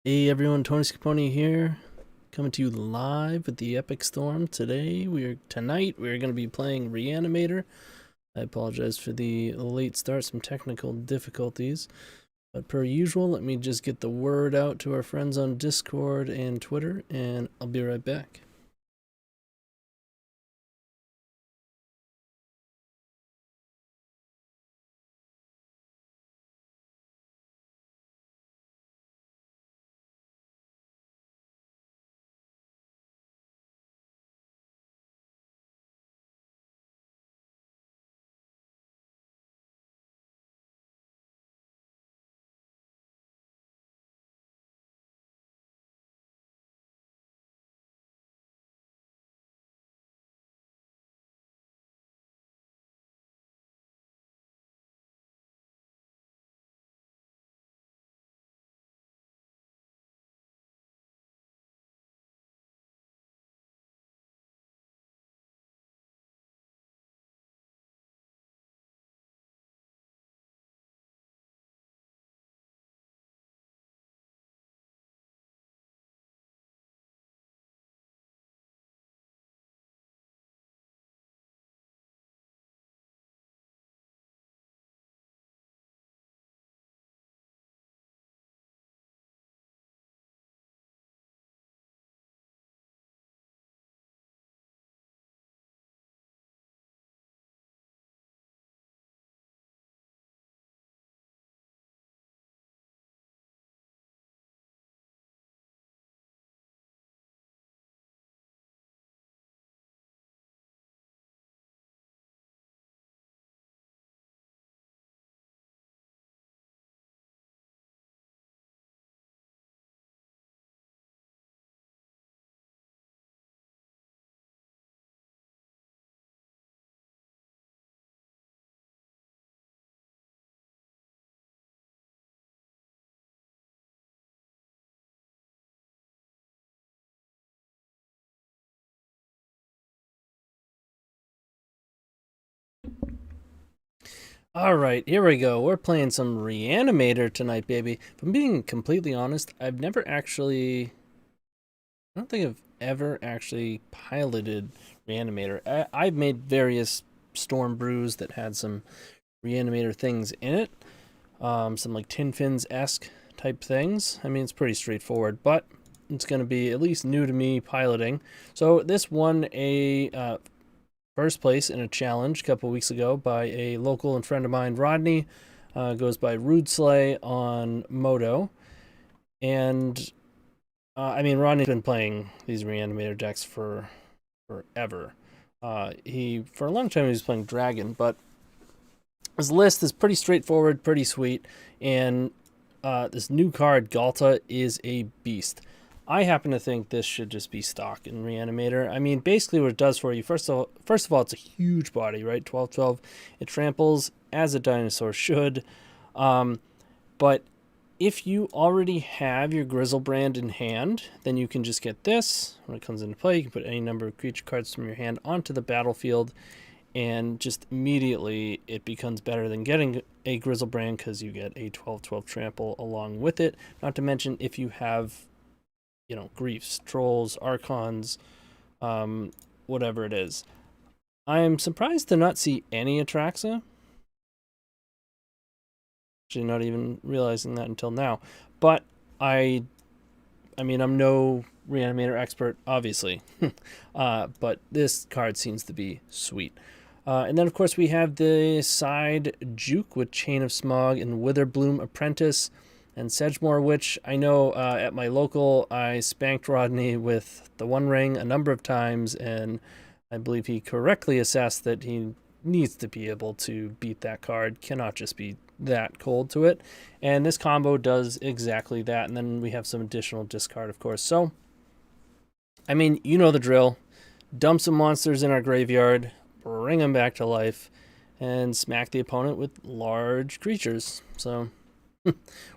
Hey everyone, TonyScapone here, coming to you live with the Epic Storm. Tonight we are going to be playing Reanimator. I apologize for the late start, some technical difficulties. But per usual, let me just get the word out to our friends on Discord and Twitter, and I'll be right back. Alright, here we go. We're playing some Reanimator tonight, baby. If I'm being completely honest, I don't think I've ever actually piloted Reanimator. I've made various Storm brews that had some Reanimator things in it. Some like Tin Fins-esque type things. I mean, it's pretty straightforward, but it's going to be at least new to me piloting. So this won a first place in a challenge a couple weeks ago by a local and friend of mine, Rodney. Goes by Roodslay on Moto. And I mean, Rodney's been playing these Reanimator decks for forever. For a long time he was playing Dragon, but his list is pretty straightforward, pretty sweet, and this new card, Ghalta, is a beast. I happen to think this should just be stock in Reanimator. I mean, basically what it does for you, first of all, it's a huge body, right? 12/12. It tramples as a dinosaur should. But if you already have your Griselbrand in hand, then you can just get this. When it comes into play, you can put any number of creature cards from your hand onto the battlefield, and just immediately it becomes better than getting a Griselbrand because you get a 12/12 trample along with it. Not to mention if you have, griefs, trolls, archons, whatever it is. I'm surprised to not see any Atraxa. Actually, not even realizing that until now. But I mean, I'm no Reanimator expert, obviously. But this card seems to be sweet. And then, of course, we have the side Juke with Chain of Smog and Witherbloom Apprentice and Sedgemoor, which I know at my local, I spanked Rodney with the One Ring a number of times, and I believe he correctly assessed that he needs to be able to beat that card, cannot just be that cold to it. And this combo does exactly that, and then we have some additional discard, of course. So, I mean, you know the drill. Dump some monsters in our graveyard, bring them back to life, and smack the opponent with large creatures. So,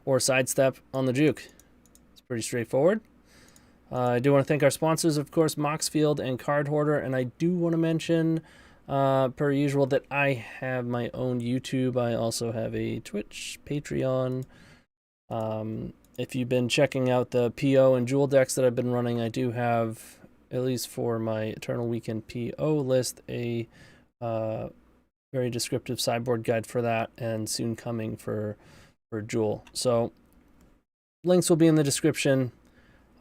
or sidestep on the juke. It's pretty straightforward. I do want to thank our sponsors, of course, Moxfield and Card Hoarder, and I do want to mention, per usual, that I have my own YouTube. I also have a Twitch, Patreon, If you've been checking out the PO and Jewel decks that I've been running, I do have, at least for my Eternal Weekend PO list, a very descriptive sideboard guide for that, and soon coming for Jewel. So links will be in the description.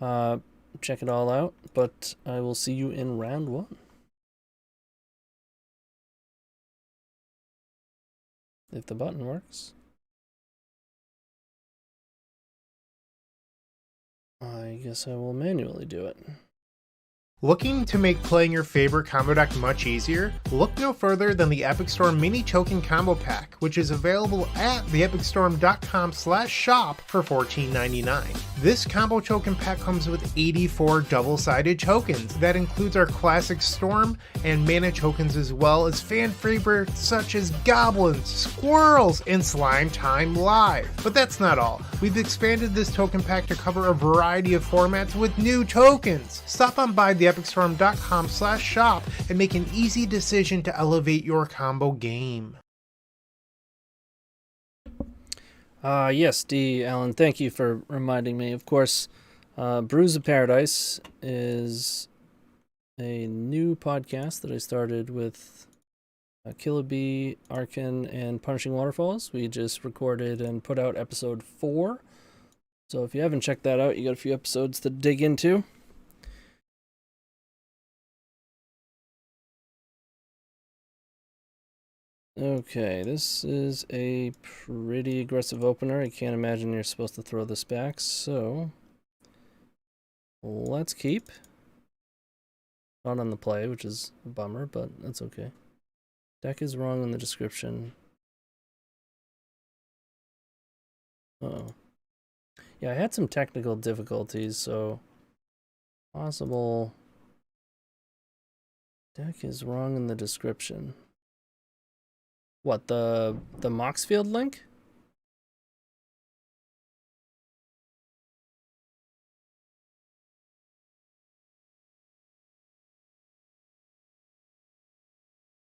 Check it all out, but I will see you in round 1. If the button works. I guess I will manually do it. Looking to make playing your favorite combo deck much easier? Look no further than the Epic Storm Mini Token Combo Pack, which is available at theepicstorm.com/shop for $14.99. This combo token pack comes with 84 double-sided tokens. That includes our classic Storm and mana tokens, as well as fan favorites such as Goblins, Squirrels, and Slime Time Live. But that's not all. We've expanded this token pack to cover a variety of formats with new tokens. Stop on by theepicstorm.com/shop and make an easy decision to elevate your combo game. Yes, D. Allen, thank you for reminding me. Of course, Brews of Paradise is a new podcast that I started with Killabee, Archon, and Punishing Waterfalls. We just recorded and put out episode 4. So if you haven't checked that out, you got a few episodes to dig into. Okay, this is a pretty aggressive opener. I can't imagine you're supposed to throw this back, so let's keep. Not on the play, which is a bummer, but that's okay. Deck is wrong in the description. Uh-oh. Yeah, I had some technical difficulties, so possible deck is wrong in the description. What, the Moxfield link?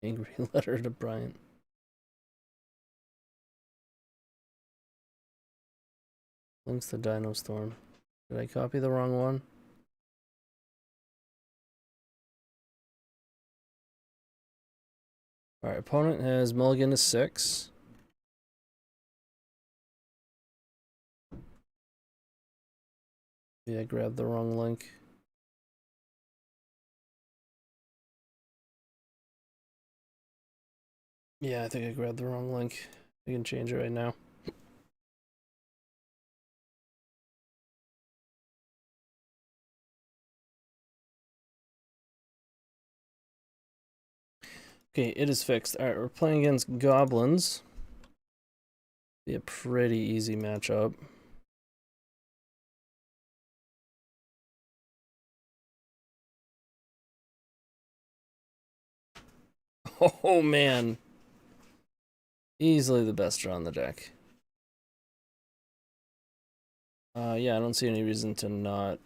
Angry letter to Bryant. Links to Dino Storm. Did I copy the wrong one? Alright, opponent has mulligan to 6. Yeah, I grabbed the wrong link. Yeah, I think I grabbed the wrong link. I can change it right now. Okay, it is fixed. Alright, we're playing against Goblins. Be a pretty easy matchup. Oh man. Easily the best draw on the deck. Yeah, I don't see any reason to not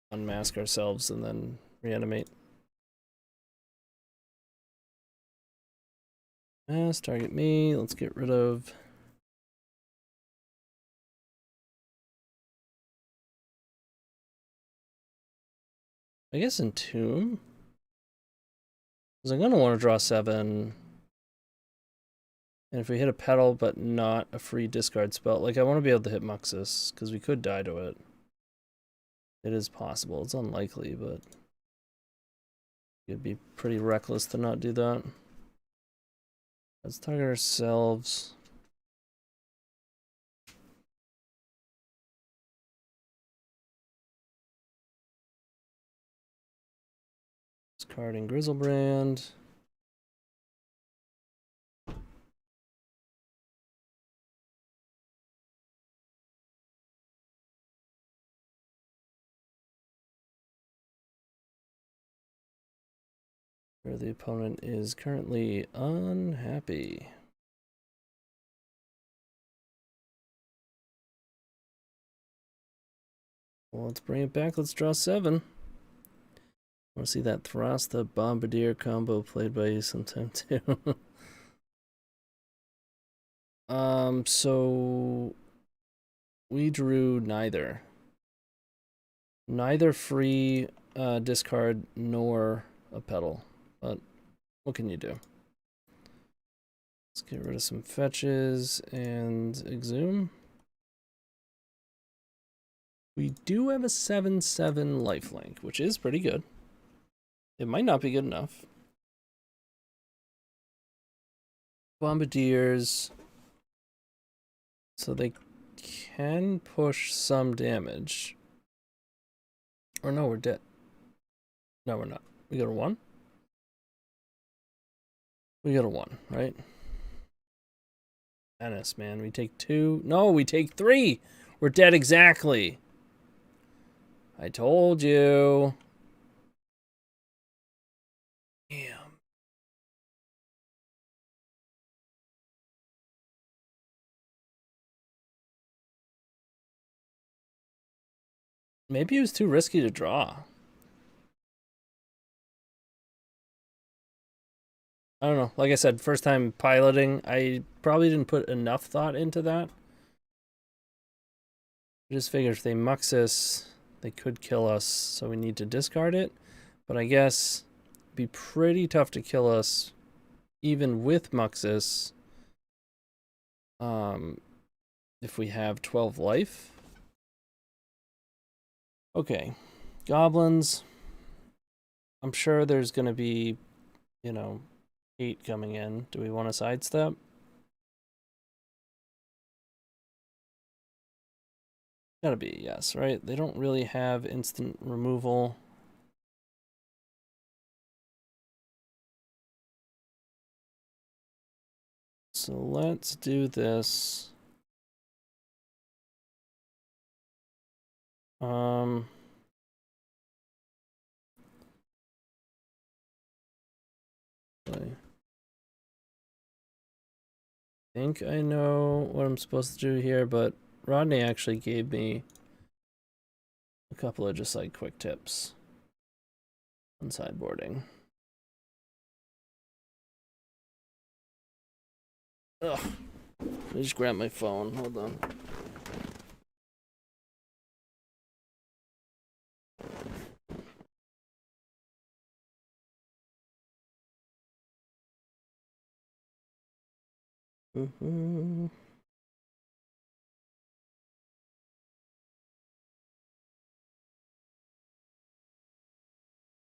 unmask ourselves and then reanimate. Mask, target me. Let's get rid of... I guess Entomb. Because I'm going to want to draw 7. And if we hit a Petal but not a free discard spell, like I want to be able to hit Muxus, because we could die to it. It is possible. It's unlikely, but it'd be pretty reckless to not do that. Let's target ourselves. Discarding Griselbrand. Where the opponent is currently unhappy. Well, let's bring it back. Let's draw 7. I want to see that Thrasta Bombardier combo played by you sometime too. So We drew neither. Neither free discard nor a petal. But what can you do? Let's get rid of some fetches and exhume. We do have a 7/7 lifelink, which is pretty good. It might not be good enough. Bombardiers. So they can push some damage. Or no, we're dead. No, we're not. We got a 1? We got a 1, right? Menace, man. We take 2. No, we take 3! We're dead exactly. I told you. Damn. Maybe it was too risky to draw. I don't know. Like I said, first time piloting, I probably didn't put enough thought into that. I just figured if they mux us, they could kill us, so we need to discard it. But I guess it'd be pretty tough to kill us, even with Muxus, if we have 12 life. Okay, goblins. I'm sure there's going to be, you know, 8 coming in. Do we want to sidestep? Gotta be, yes, right? They don't really have instant removal. So let's do this. I think I know what I'm supposed to do here, but Rodney actually gave me a couple of just like quick tips on sideboarding. Ugh. I just grabbed my phone. Hold on.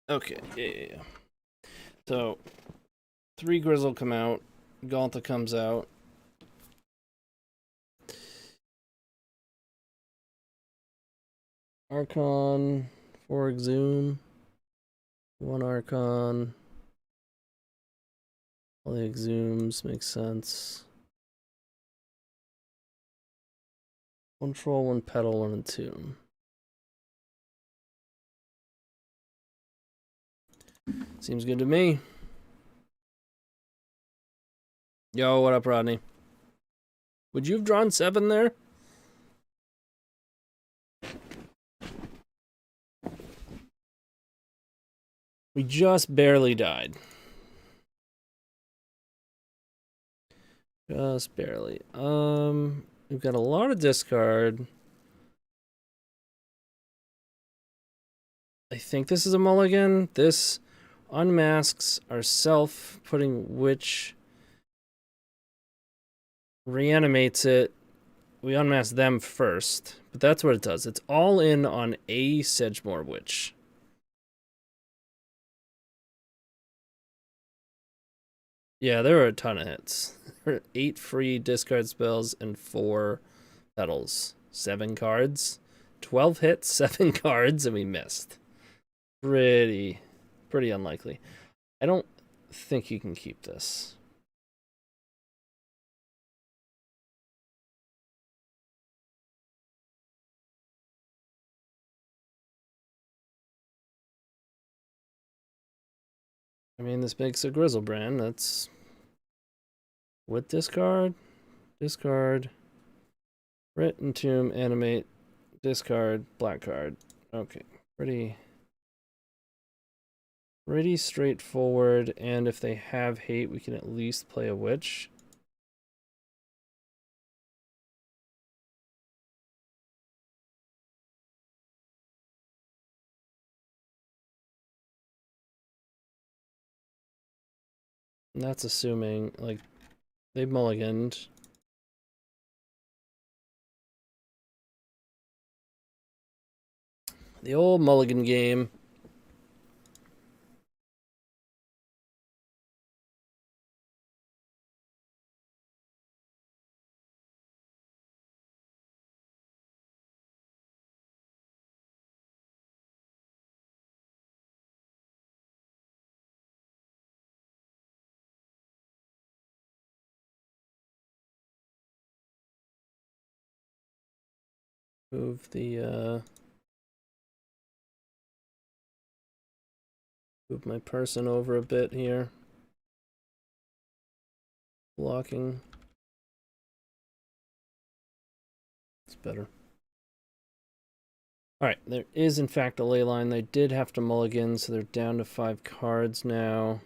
Okay, yeah. So, 3 Grizzle come out. Ghalta comes out. Archon, 4 Exhume. 1 Archon. All the Exhumes makes sense. 1 Troll, 1 Petal, 1 Entomb. Seems good to me. Yo, what up, Rodney? Would you have drawn 7 there? We just barely died. Just barely. We've got a lot of discard. I think this is a mulligan. This unmasks ourself, putting Witch, reanimates it. We unmask them first, but that's what it does. It's all in on a Sedgemoor Witch. Yeah, there were a ton of hits. 8 free discard spells and 4 petals. 7 cards. 12 hits, 7 cards, and we missed. Pretty unlikely. I don't think you can keep this. I mean, this makes a Griselbrand. That's with discard, Entomb, animate, discard, black card. Okay, pretty straightforward. And if they have hate, we can at least play a Witch. And that's assuming, like, they mulliganed. The old mulligan game. Move the, move my person over a bit here. Blocking. It's better. Alright, there is in fact a ley line. They did have to mulligan, so they're down to 5 cards now.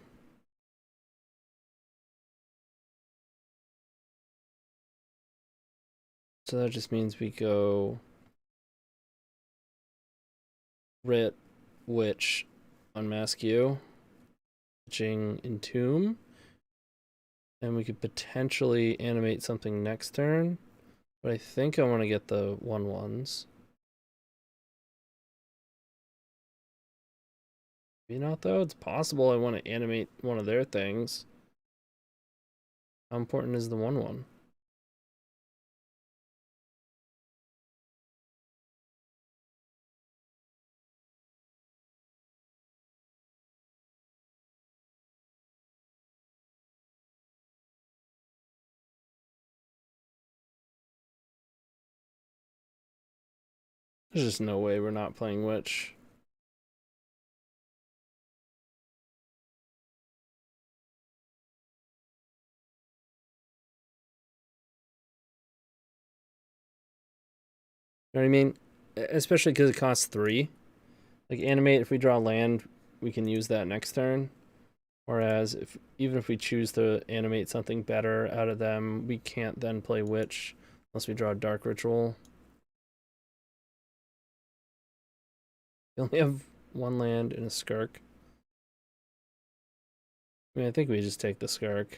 So that just means we go Writ, Witch, Unmask you, Witching Entomb, and we could potentially animate something next turn, but I think I want to get the 1/1s. Maybe not though, it's possible I want to animate one of their things. How important is the 1/1? There's just no way we're not playing Witch. You know what I mean? Especially because it costs 3. Like, animate, if we draw land, we can use that next turn. Whereas, even if we choose to animate something better out of them, we can't then play Witch unless we draw a Dark Ritual. We only have 1 land and a Skirk. I mean, I think we just take the Skirk.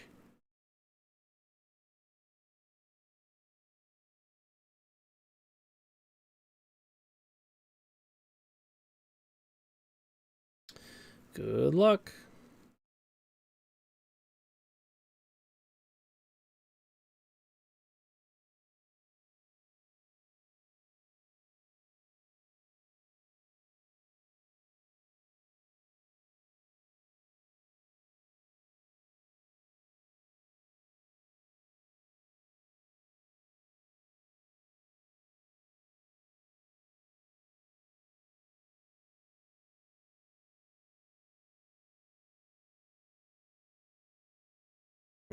Good luck.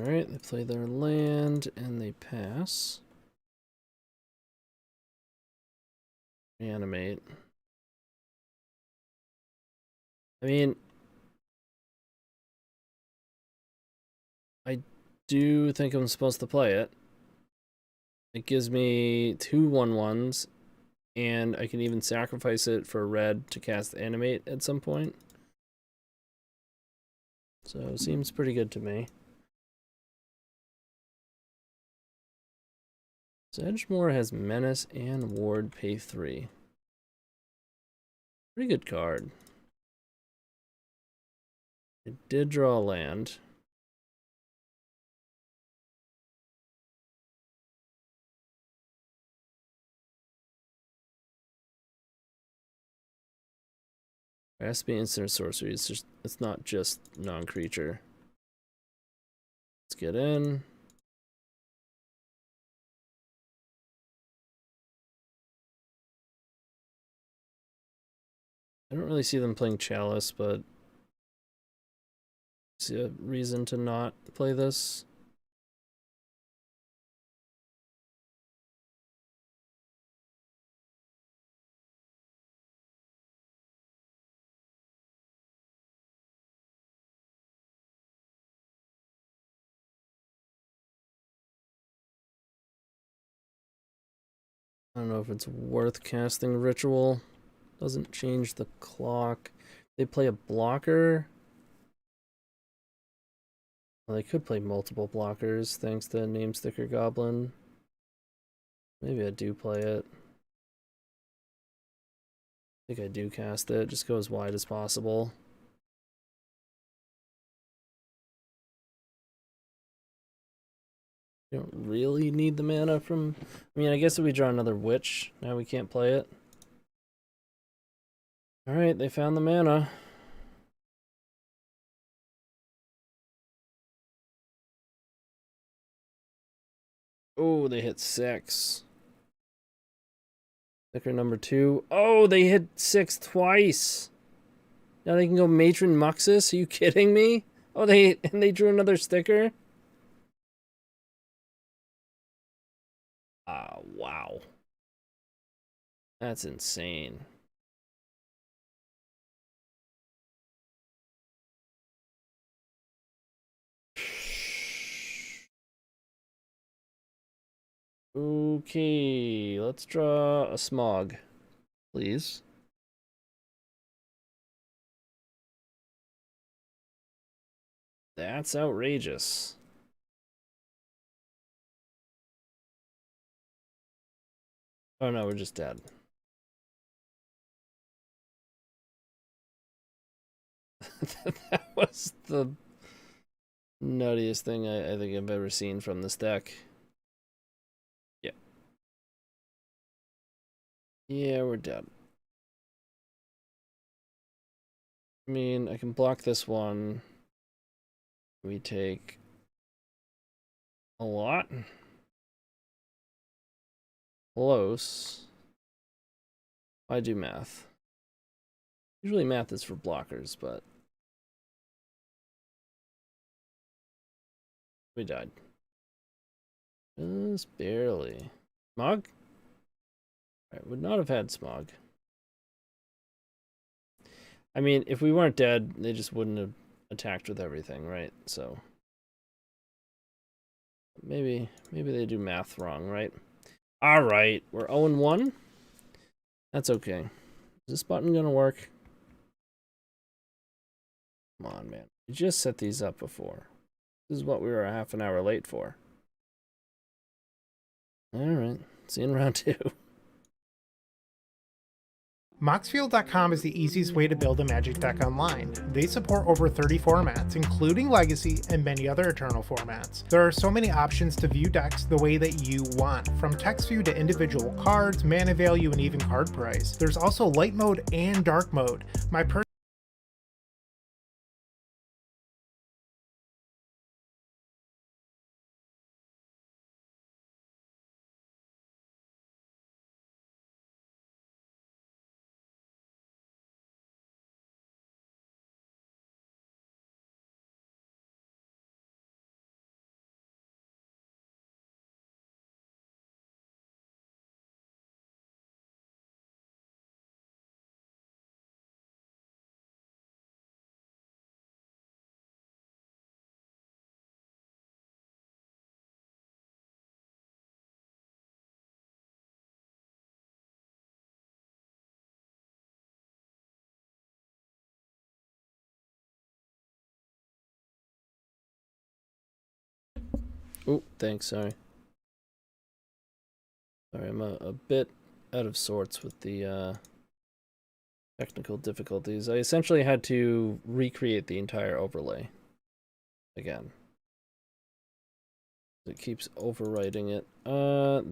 Alright, they play their land and they pass. Reanimate. I mean, I do think I'm supposed to play it. It gives me 2 1/1s, and I can even sacrifice it for red to cast Animate at some point. So it seems pretty good to me. Sedgemoor has Menace and Ward, pay 3. Pretty good card. It did draw a land. It has to be instant or sorcery. It's not just non-creature. Let's get in. I don't really see them playing Chalice, but I see a reason to not play this. I don't know if it's worth casting Ritual. Doesn't change the clock. They play a blocker. Well, they could play multiple blockers thanks to Name Sticker Goblin. Maybe I do play it. I think I do cast it. Just go as wide as possible. You don't really need the mana from... I mean, I guess if we draw another Witch, now we can't play it. Alright, they found the mana. Oh, they hit 6. Sticker number 2. Oh, they hit 6 twice. Now they can go Matron Muxus? Are you kidding me? Oh, they drew another sticker? Ah, wow. That's insane. Okay, let's draw a Smog, please. That's outrageous. Oh no, we're just dead. That was the nuttiest thing I think I've ever seen from this deck. Yeah. Yeah, we're dead. I mean, I can block this one. We take a lot. Close. I do math. Usually math is for blockers, but we died. Just barely. Smog? Alright, would not have had Smog. I mean, if we weren't dead, they just wouldn't have attacked with everything, right? So maybe they do math wrong, right? Alright, we're 0-1. That's okay. Is this button gonna work? Come on, man. We just set these up before. This is what we were a half an hour late for. Alright, see you in round 2. Moxfield.com is the easiest way to build a Magic deck online. They support over 30 formats, including Legacy and many other Eternal formats. There are so many options to view decks the way that you want, from text view to individual cards, mana value, and even card price. There's also light mode and dark mode. Oh, thanks, sorry. Sorry, I'm a bit out of sorts with the technical difficulties. I essentially had to recreate the entire overlay again. It keeps overwriting it.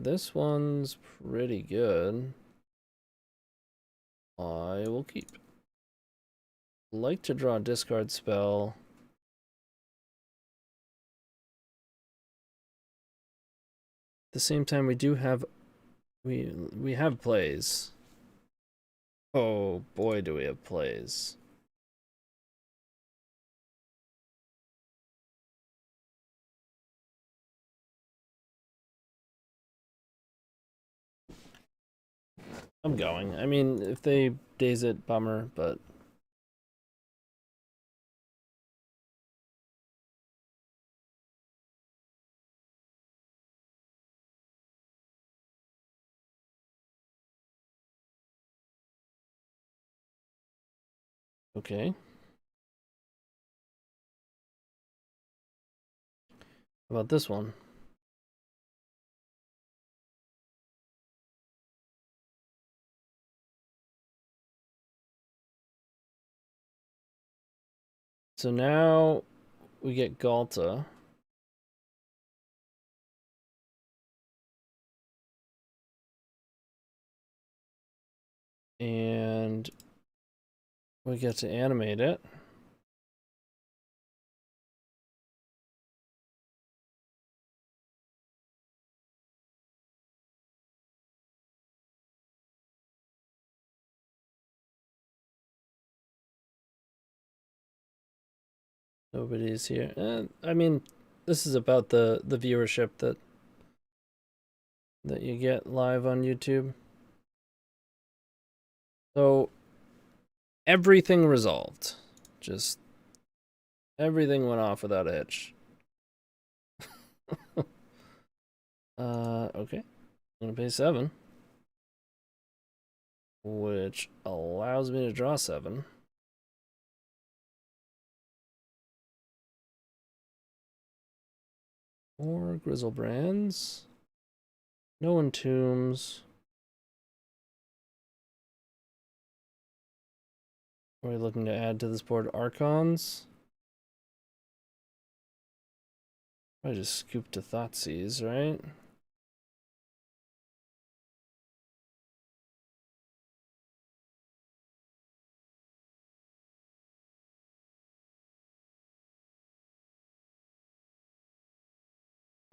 This one's pretty good. I will keep. Like to draw a discard spell. At the same time, we do have we have plays. Oh boy, do we have plays. I'm going. I mean, if they daze it, bummer, but okay. How about this one? So now we get Ghalta. And we get to animate it. Nobody's here. I mean, this is about the viewership that you get live on YouTube. So everything resolved. Just everything went off without a hitch. Okay. I'm gonna pay 7. Which allows me to draw 7. More Griselbrands. No Entombs. Are we looking to add to this board Archons? I just scoop to Thoughtseize, right?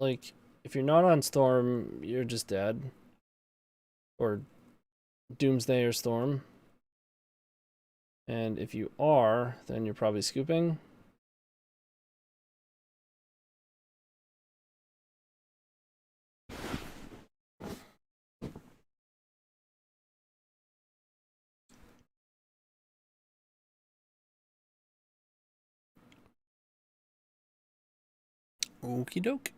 Like, if you're not on Storm, you're just dead. Or Doomsday or Storm. And if you are, then you're probably scooping. Okie doke.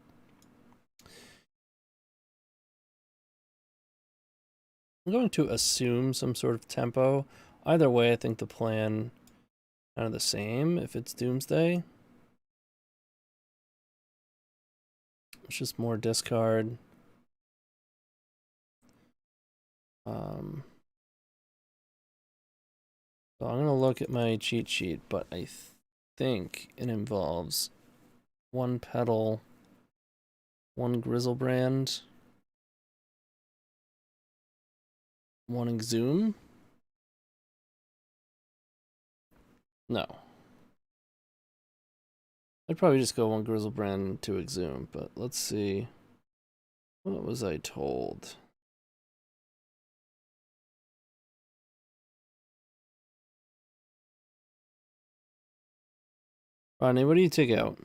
I'm going to assume some sort of tempo. Either way, I think the plan kind of the same if it's Doomsday. It's just more discard. So I'm going to look at my cheat sheet, but I think it involves 1 Petal, 1 Griselbrand, 1 Exhume. No. I'd probably just go 1 Griselbrand to Exhume, but let's see. What was I told? Ronnie, what do you take out?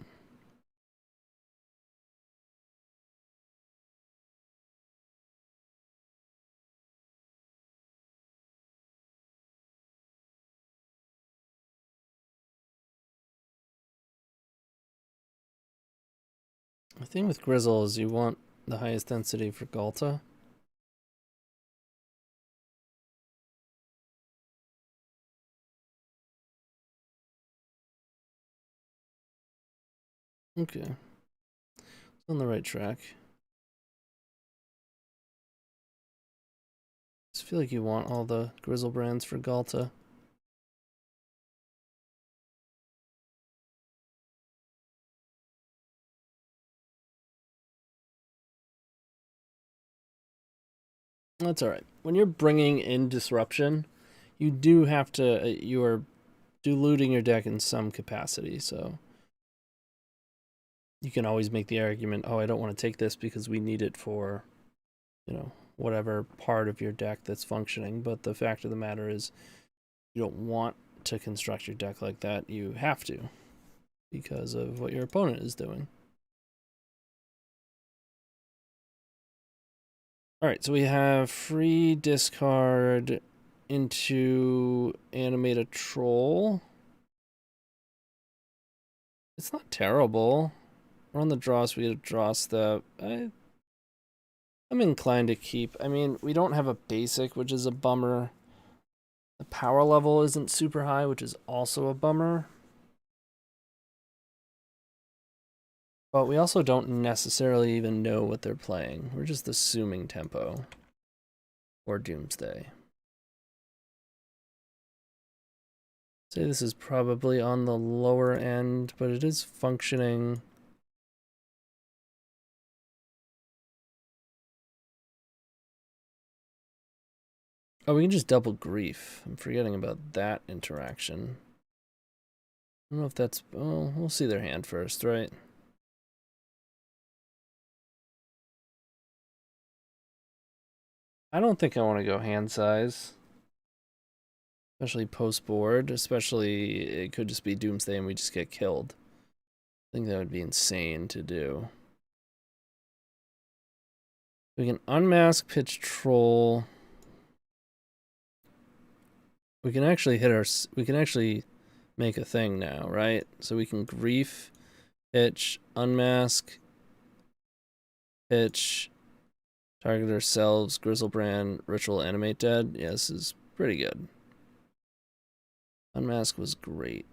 The thing with Grizzle is you want the highest density for Ghalta. Okay. It's on the right track. I just feel like you want all the Griselbrands for Ghalta. That's alright. When you're bringing in disruption, you do have to, you are diluting your deck in some capacity, so you can always make the argument, oh, I don't want to take this because we need it for, you know, whatever part of your deck that's functioning, but the fact of the matter is you don't want to construct your deck like that. You have to because of what your opponent is doing. Alright, so we have free discard into animate a troll. It's not terrible. We're on the draw, so we get a draw step. I'm inclined to keep. I mean, we don't have a basic, which is a bummer. The power level isn't super high, which is also a bummer. But we also don't necessarily even know what they're playing. We're just assuming tempo or Doomsday. Say this is probably on the lower end, but it is functioning. Oh, we can just double grief. I'm forgetting about that interaction. I don't know if that's... Oh, we'll see their hand first, right? I don't think I want to go hand size. Especially post-board. Especially, it could just be Doomsday and we just get killed. I think that would be insane to do. We can unmask, pitch, troll. We can actually hit our... We can actually make a thing now, right? So we can grief, pitch, unmask, pitch, target ourselves, Griselbrand, Ritual, Animate Dead. Yeah, this is pretty good. Unmask was great.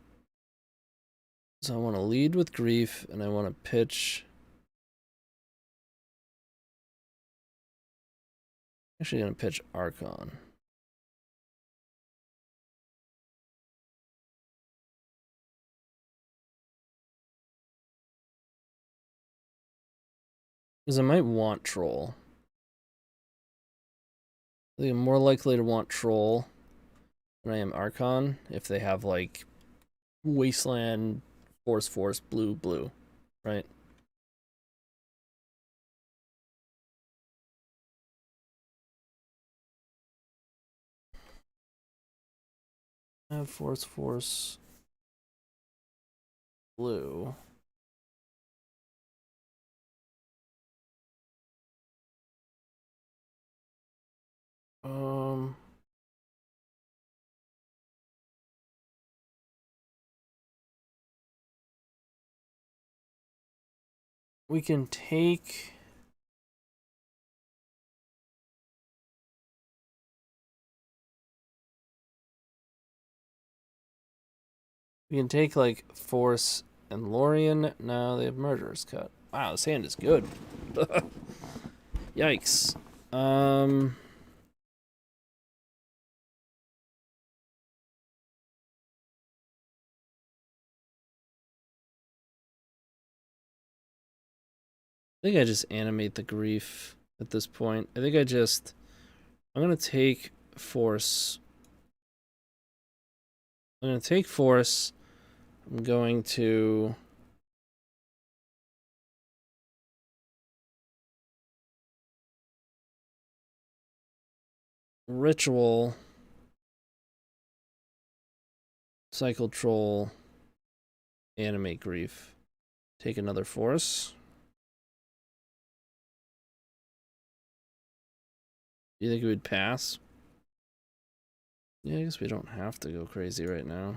So I want to lead with grief, and I want to pitch. Actually, going to pitch Archon. Because I might want Troll. I think I'm more likely to want Troll than I am Archon if they have, like, Wasteland, Force, blue, right? I have Force, blue. We can take... We can take, like, Force and Lorien. No, they have Murderer's Cut. Wow, this hand is good. Yikes. I think I just animate the grief at this point. I think I'm going to take Force. I'm going to take Force. I'm going to... Ritual. Cycle Troll. Animate grief. Take another Force. Do you think it would pass? Yeah, I guess we don't have to go crazy right now.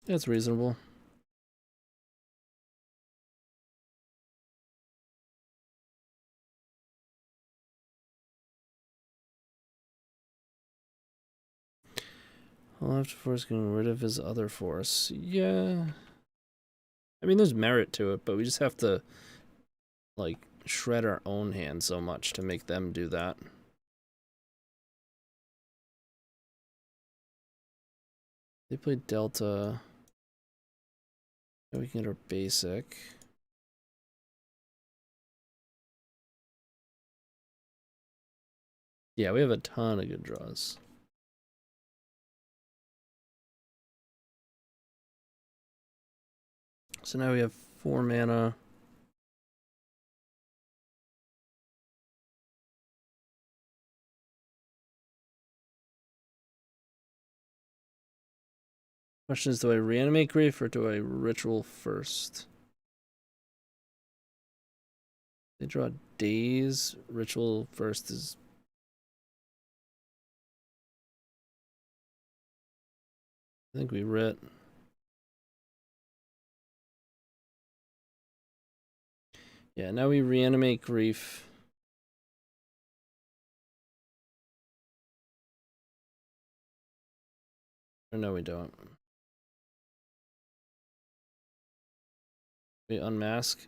That's reasonable. I'll have to force getting rid of his other force. Yeah. I mean, there's merit to it, but we just have to, like, shred our own hand so much to make them do that. They played Delta. Now we can get our basic. Yeah, we have a ton of good draws. So now we have 4 mana. Question is, do I reanimate grief or do I ritual first? They draw days. Ritual first is... I think we writ. Yeah, now we reanimate grief. Or no, we don't. We unmask.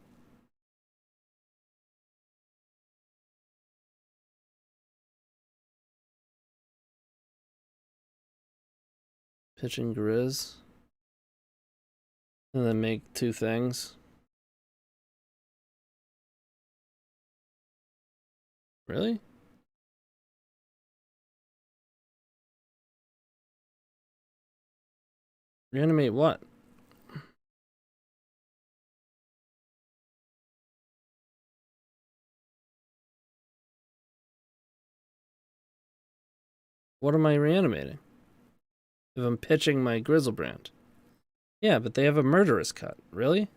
Pitching Grizz. And then make 2 things. Really? Reanimate what? What am I reanimating? If I'm pitching my Griselbrand. Yeah, but they have a murderous cut. Really?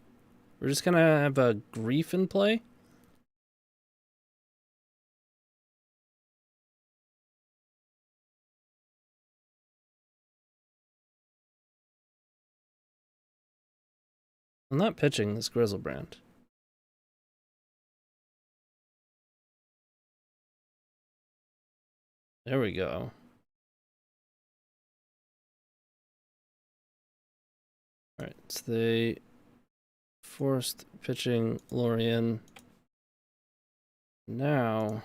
We're just gonna have a grief in play? I'm not pitching this Griselbrand. There we go. Alright, so they forced pitching Lorien. Now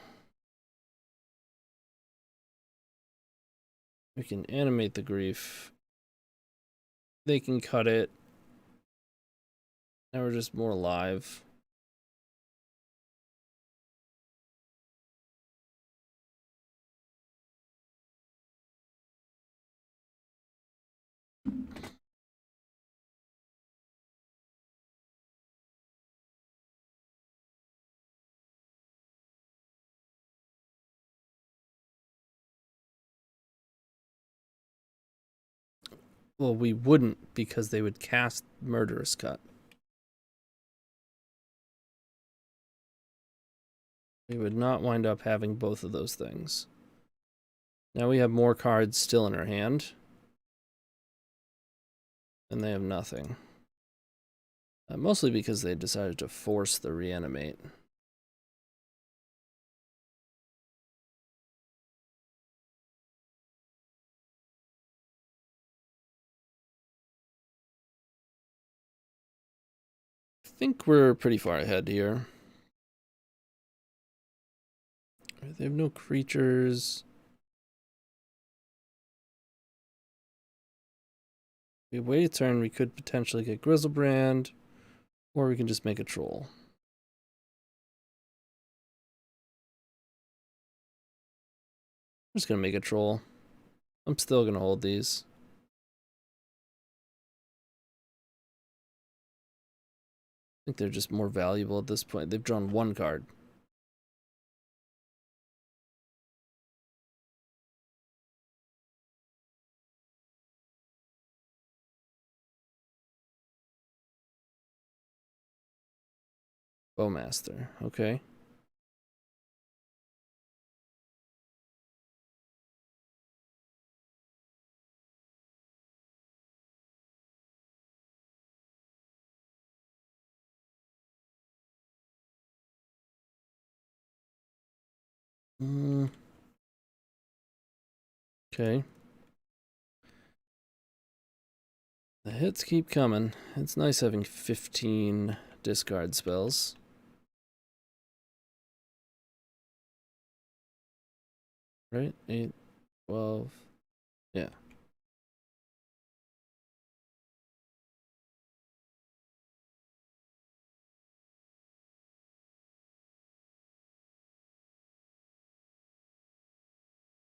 we can animate the grief. They can cut it. Now we're just more alive. Well, we wouldn't, because they would cast Murderous Cut. We would not wind up having both of those things. Now we have more cards still in our hand. And they have nothing. Mostly because they decided to force the reanimate. I think we're pretty far ahead here. They have no creatures. If we wait a turn, we could potentially get Griselbrand, or we can just make a troll. I'm just gonna make a troll. I'm still gonna hold these. I think they're just more valuable at this point. They've drawn 1 card. Bowmaster, okay. Okay. The hits keep coming. It's nice having 15 discard spells. Right? 8, 12. Yeah.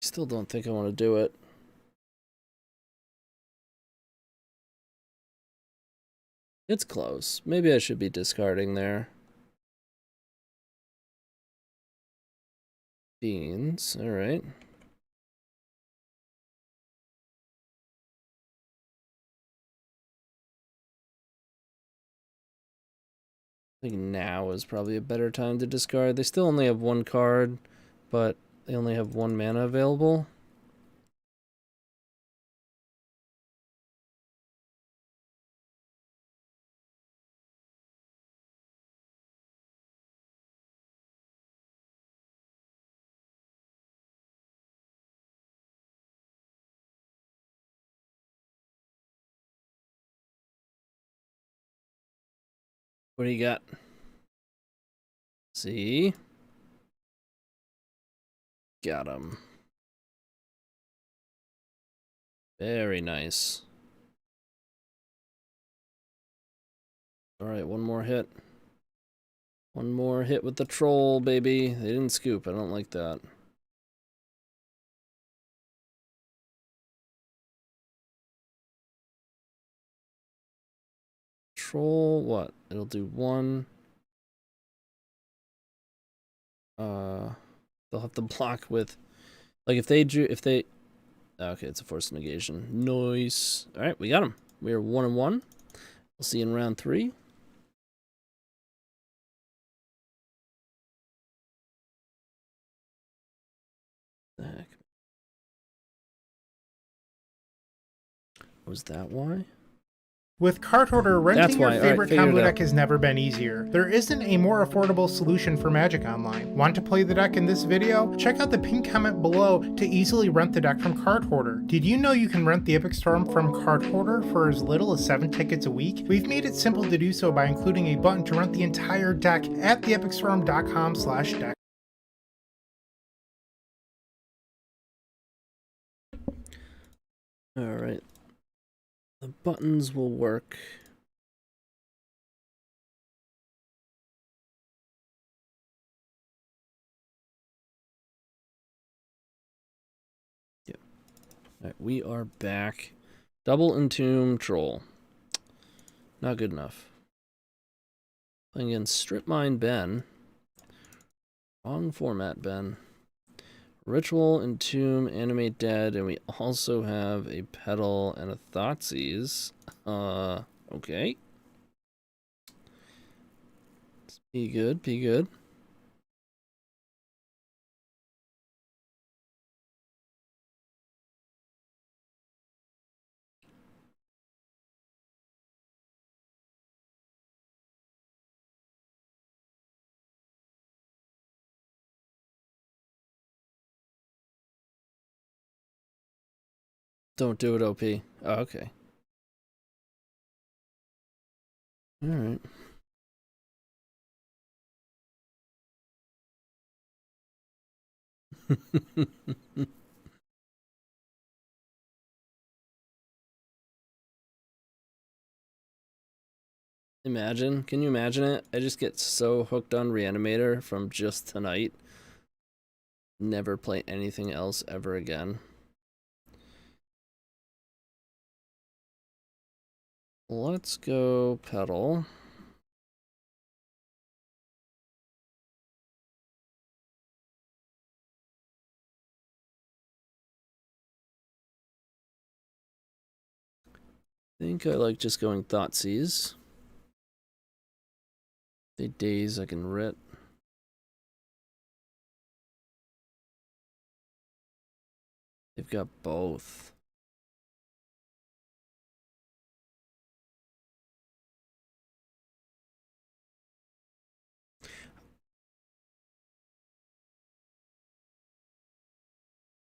Still don't think I want to do it. It's close. Maybe I should be discarding there. Beans, alright. I think now is probably a better time to discard. They still only have 1 card, but they only have 1 mana available. What do you got? See? Got him. Very nice. Alright, one more hit. One more hit with the troll, baby. They didn't scoop. I don't like that. Troll, what? It'll do one. They'll have to block with, like, if they drew, okay, it's a forced negation. Nice. All right, we got him. We are 1-1. We'll see you in round 3. The heck? Was that why? With Card Hoarder, renting your why. favorite Alright, combo figured it deck has never been easier. There isn't a more affordable solution for Magic Online. Want to play the deck in this video? Check out the pinned comment below to easily rent the deck from Card Hoarder. Did you know you can rent the Epic Storm from Card Hoarder for as little as 7 tickets a week? We've made it simple to do so by including a button to rent the entire deck at theepicstorm.com/deck. Alright. The buttons will work. Yep. Alright, we are back. Double Entomb Troll. Not good enough. Playing against Strip Mine Ben. Wrong format, Ben. Ritual, Entomb, Animate Dead, and we also have a Petal and a Thoughtseize. Okay. Be good, be good. Don't do it, OP. Oh, okay. Alright. Imagine, can you imagine it? I just get so hooked on Reanimator from just tonight. Never play anything else ever again. Let's go Petal. I think I like just going Thoughtseize. They days I can writ. They've got both.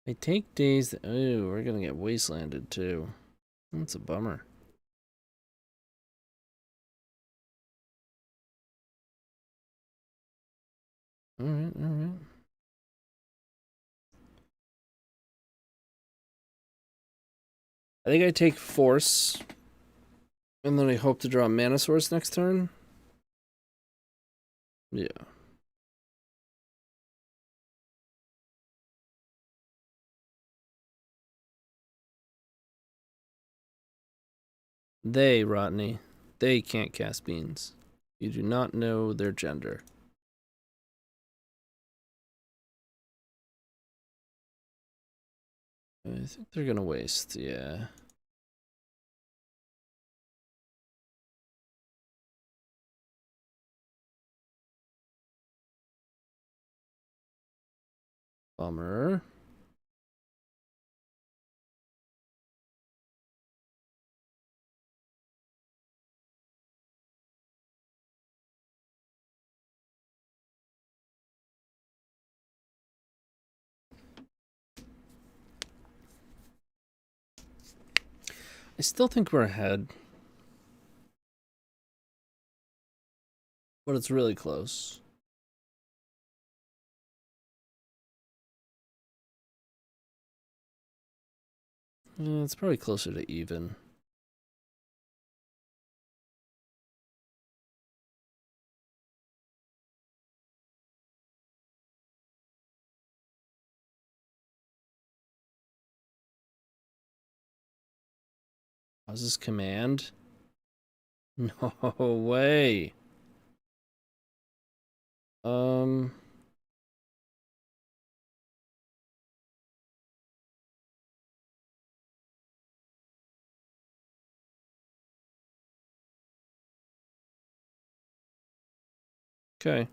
I take days that, oh, we're gonna get wastelanded too. That's a bummer. Alright, alright. I think I take Force, and then I hope to draw a Mana Source next turn. Yeah. They, Rodney, they can't cast beans. You do not know their gender. I think they're gonna waste, yeah. Bummer. I still think we're ahead. but it's really close. It's probably closer to even. How's this command? No way. Okay.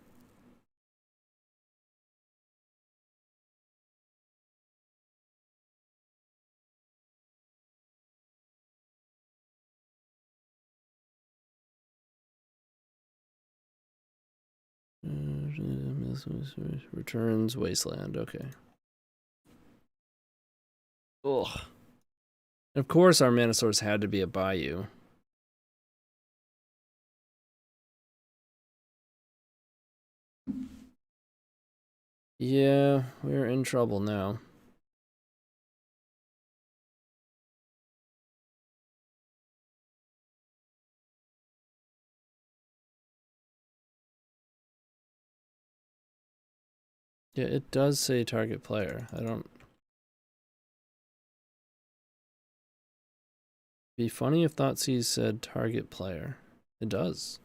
Returns Wasteland. Okay. Ugh. Of course, our mana source had to be a Bayou. Yeah, we're in trouble now. Yeah, it does say target player. I don't... Be funny if Thoughtseize said target player. It does.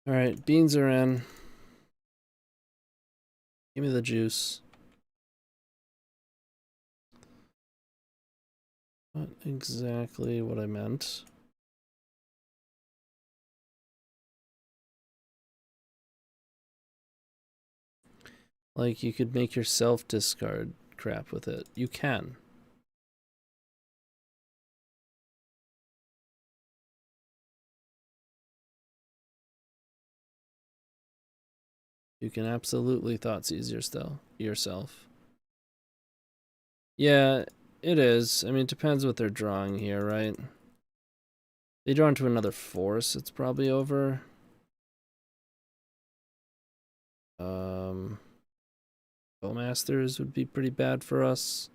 Alright, beans are in. Give me the juice. Not exactly what I meant. Like, you could make yourself discard crap with it. You can. You can absolutely Thoughtseize yourself. Yeah, it is. I mean, it depends what they're drawing here, right? They draw into another force, it's probably over. Bowmasters would be pretty bad for us.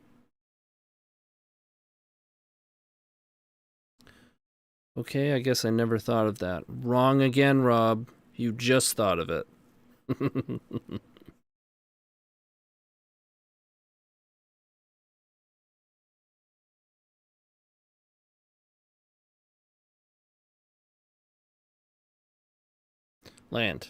Okay, I guess I never thought of that. Wrong again, Rob. You just thought of it. Land.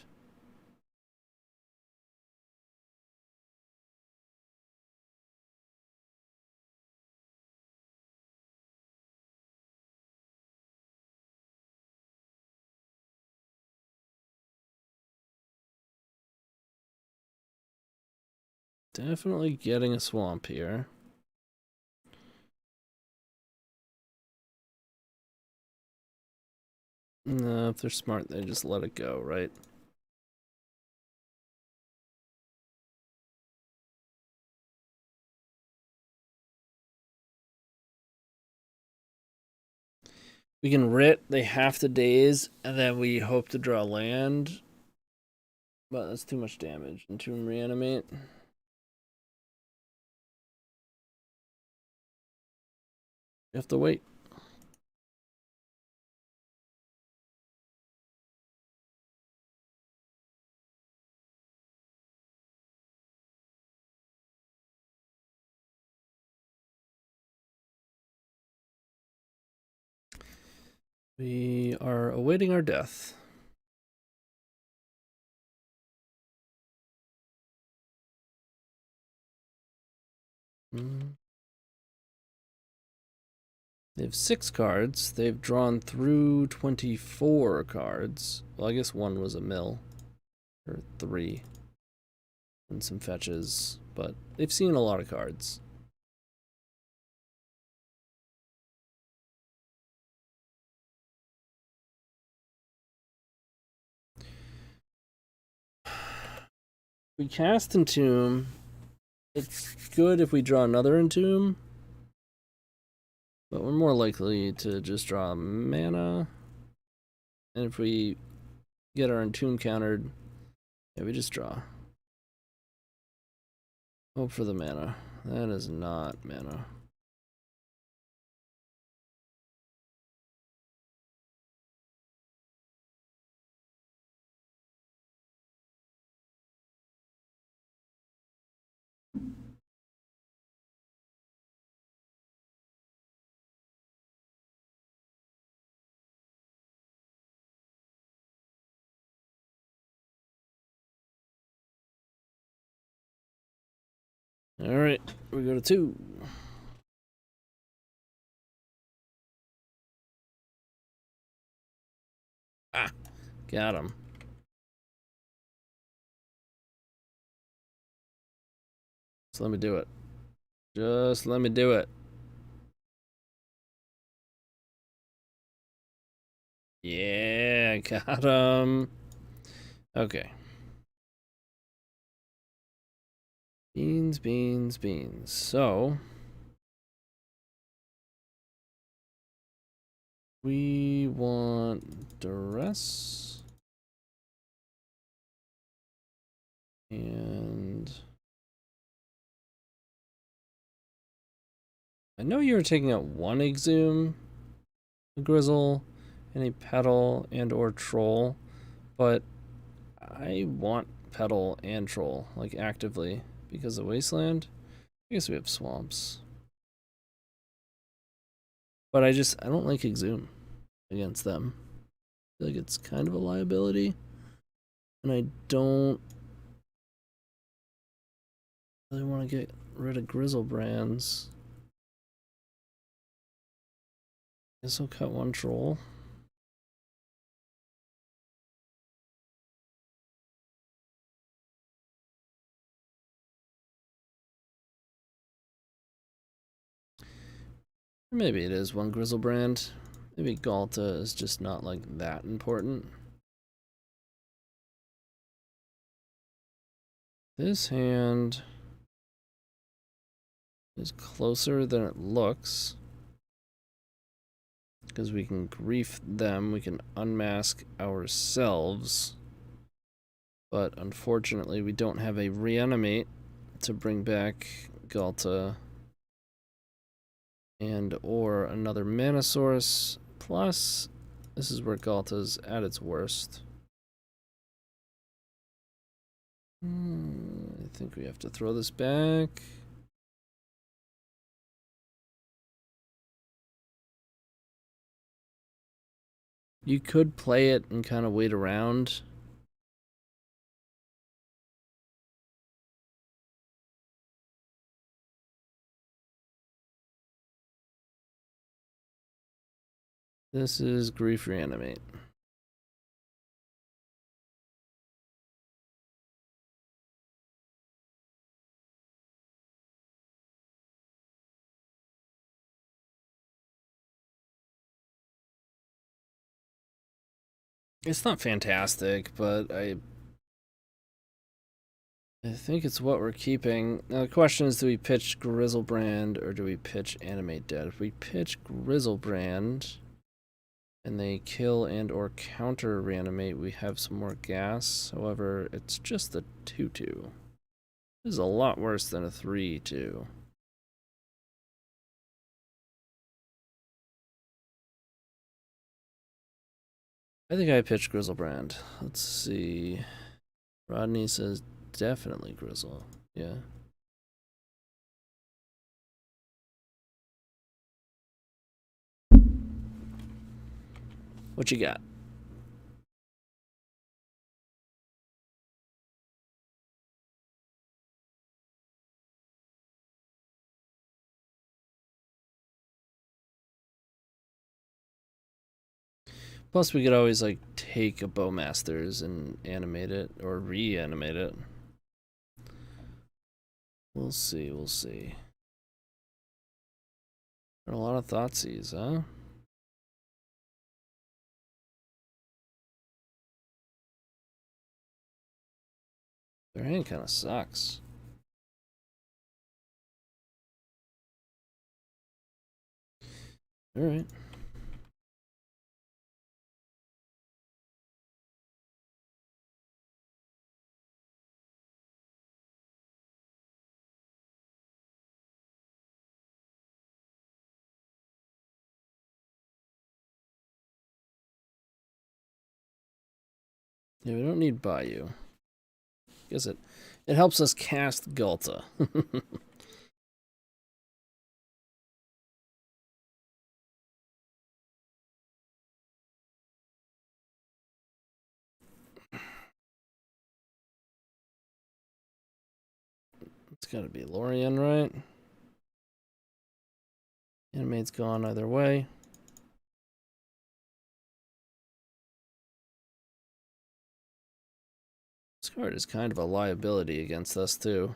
Definitely getting a swamp here. No, if they're smart, they just let it go, right? We can writ, they have to daze, and then we hope to draw land. But that's too much damage. Entomb reanimate. You have to wait. We are awaiting our death. They have 6 cards. They've drawn through 24 cards. Well, I guess 1 was a mill. Or 3. And some fetches. But they've seen a lot of cards. We cast Entomb. It's good if we draw another Entomb, but we're more likely to just draw mana. And if we get our Entomb countered, yeah, we just draw. Hope for the mana. That is not mana. Alright, we go to 2. Ah, got him. Just let me do it. Just let me do it. Yeah, got him. Okay. Beans, beans, beans. So we want duress. And I know you were taking out one Exhume, a Grizzle, and a Petal and or Troll, but I want Petal and Troll, like actively, because of Wasteland. I guess we have Swamps. But I don't like Exhume against them. I feel like it's kind of a liability. And I don't really want to get rid of Griselbrands. Guess I'll cut one Troll. Maybe it is one Griselbrand. Maybe Ghalta is just not like that important. This hand is closer than it looks. Because we can grief them, we can unmask ourselves. But unfortunately, we don't have a reanimate to bring back Ghalta and or another mana source. Plus, this is where Ghalta's at its worst. I think we have to throw this back. You could play it and kind of wait around. This is Grief Reanimate. It's not fantastic, but I think it's what we're keeping. Now the question is, do we pitch Griselbrand or do we pitch Animate Dead? If we pitch Griselbrand and they kill and or counter reanimate, we have some more gas. However, it's just the 2/2. This is a lot worse than a 3/2. I think I pitched Griselbrand. Let's see. Rodney says definitely Grizzle. Yeah. What you got? Plus, we could always like take a Bowmasters and animate it or reanimate it. We'll see. We'll see. There are a lot of Thoughtseize, huh? Their hand kind of sucks. All right. Yeah, we don't need Bayou. Guess it helps us cast Ghalta. It's gotta be Lorien, right? Animate's gone either way. This card is kind of a liability against us, too.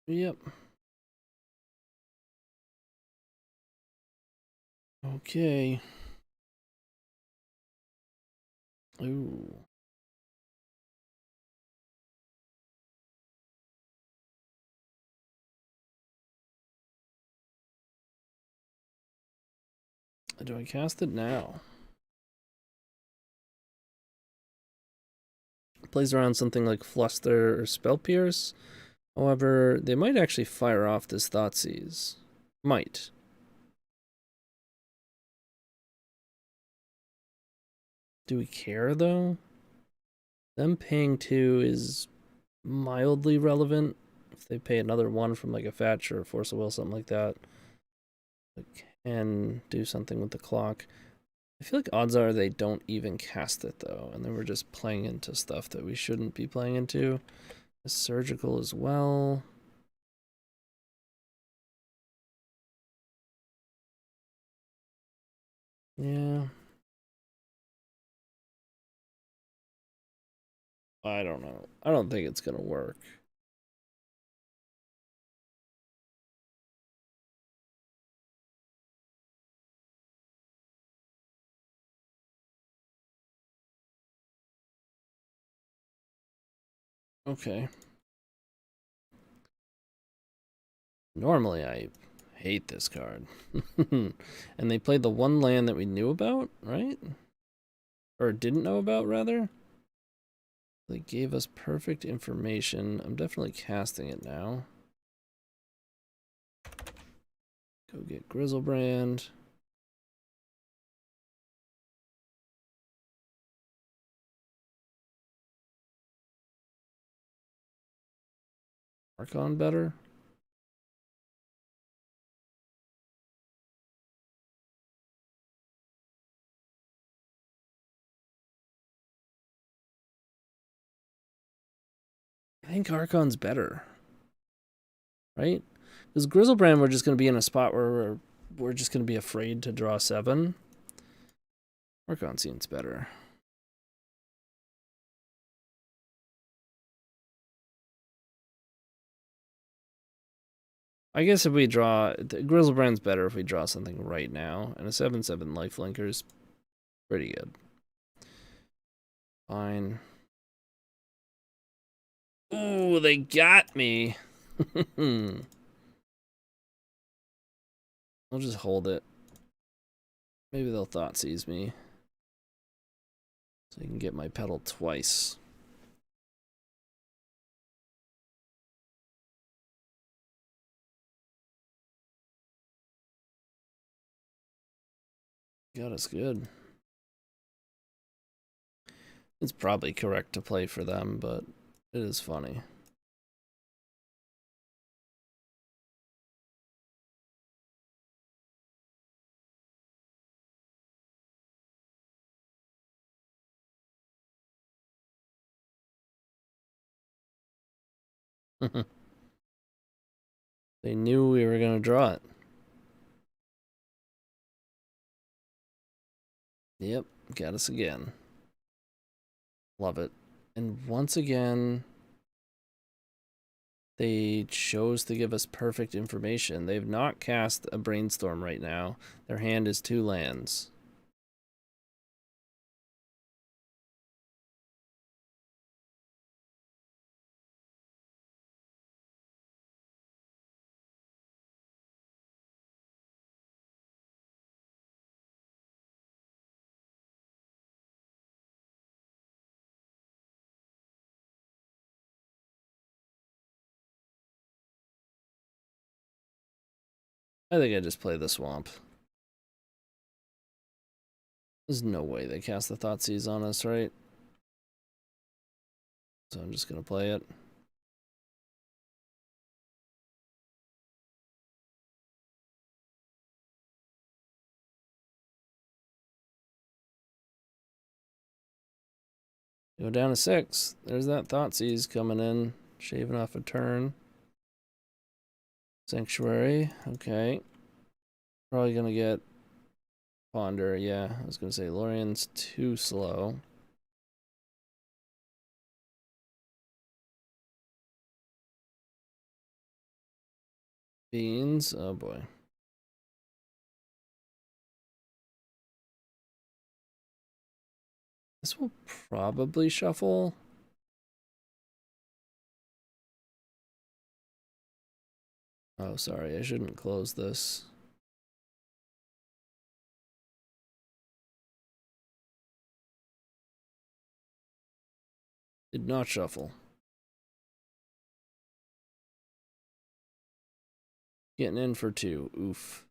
Yep. Okay. Ooh. Do I cast it now? Plays around something like Fluster or Spell Pierce. However, they might actually fire off this Thoughtseize. Might. Do we care, though? Them paying 2 is mildly relevant. If they pay another 1 from like a fetch or a Force of Will, something like that, they can do something with the clock. I feel like odds are they don't even cast it, though, and then we're just playing into stuff that we shouldn't be playing into. It's surgical as well. Yeah. I don't know. I don't think it's gonna work. Okay. Normally I hate this card. And they played the one land that we knew about, right? Or didn't know about, rather. They gave us perfect information. I'm definitely casting it now. Go get Griselbrand. Archon better. I think Archon's better. Right? Because Griselbrand, we're just going to be in a spot where we're just going to be afraid to draw 7. Archon seems better. I guess if we draw... Griselbrand's better if we draw something right now. And a 7/7 lifelinker is pretty good. Fine. Ooh, they got me. I'll just hold it. Maybe they'll Thoughtseize me. So I can get my petal twice. God, it's good. It's probably correct to play for them, but it is funny. They knew we were going to draw it. Yep, got us again. Love it. And once again, they chose to give us perfect information. They've not cast a Brainstorm right now. Their hand is 2 lands. I think I just play the swamp. There's no way they cast the Thoughtseize on us, right? So I'm just gonna play it. Go down to 6. There's that Thoughtseize coming in, shaving off a turn. Sanctuary, okay. Probably gonna get Ponder, yeah. I was gonna say Lorien's too slow. Beans, oh boy. This will probably shuffle. Oh, sorry, I shouldn't close this. Did not shuffle. Getting in for 2. Oof.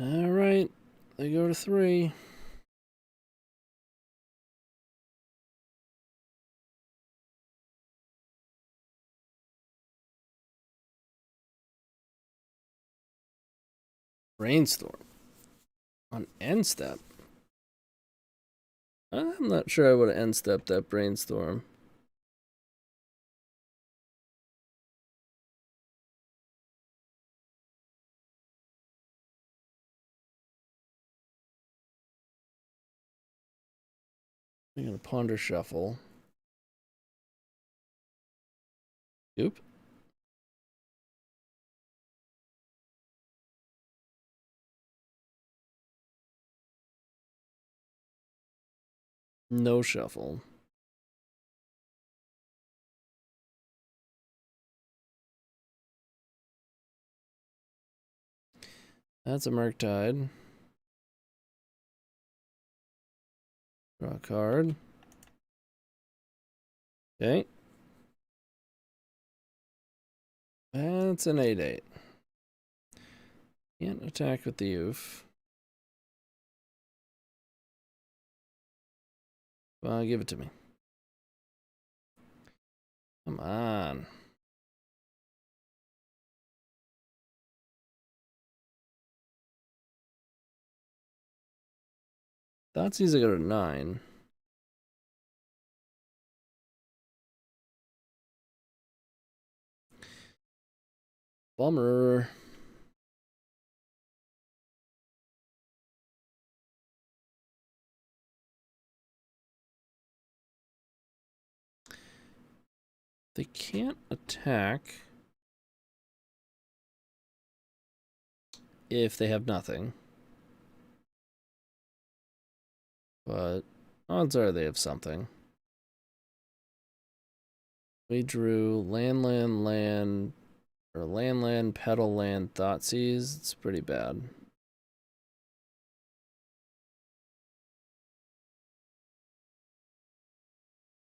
All right, they go to 3. Brainstorm on end step. I'm not sure I would have end stepped that Brainstorm. I'm gonna Ponder Shuffle. Oop. No shuffle. That's a Murktide. Draw a card. Okay. That's an 8/8. Can't attack with the oof. Well, give it to me. Come on. Thoughtseize, I got a 9. Bummer. They can't attack if they have nothing. But odds are they have something. We drew land, or land, petal land, Thoughtseize. It's pretty bad.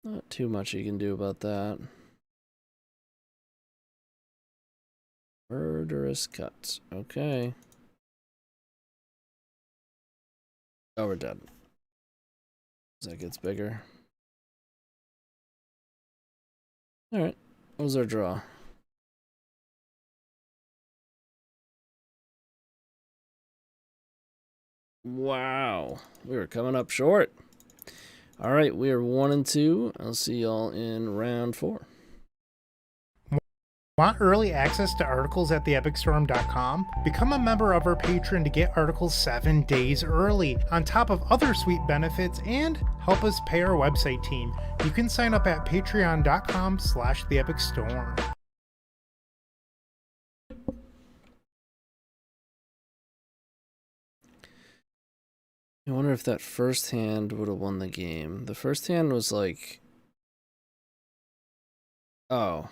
Not too much you can do about that. Murderous Cuts. Okay. Oh, we're dead. That gets bigger. Alright. What was our draw? Wow, we were coming up short. All right, we are 1 and 2. I'll see y'all in round 4. Want early access to articles at theepicstorm.com? Become a member of our Patreon to get articles 7 days early, on top of other sweet benefits, and help us pay our website team. You can sign up at patreon.com/theepicstorm. I wonder if that first hand would have won the game. The first hand was like... Oh.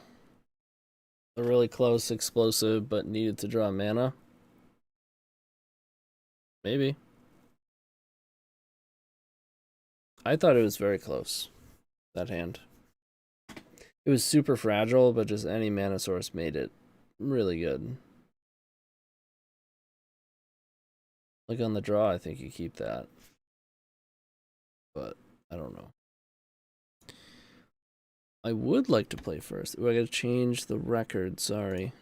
A really close, explosive, but needed to draw mana. Maybe. I thought it was very close, that hand. It was super fragile, but just any mana source made it really good. Like on the draw, I think you keep that. But I don't know. I would like to play first. Ooh, I gotta change the record, sorry.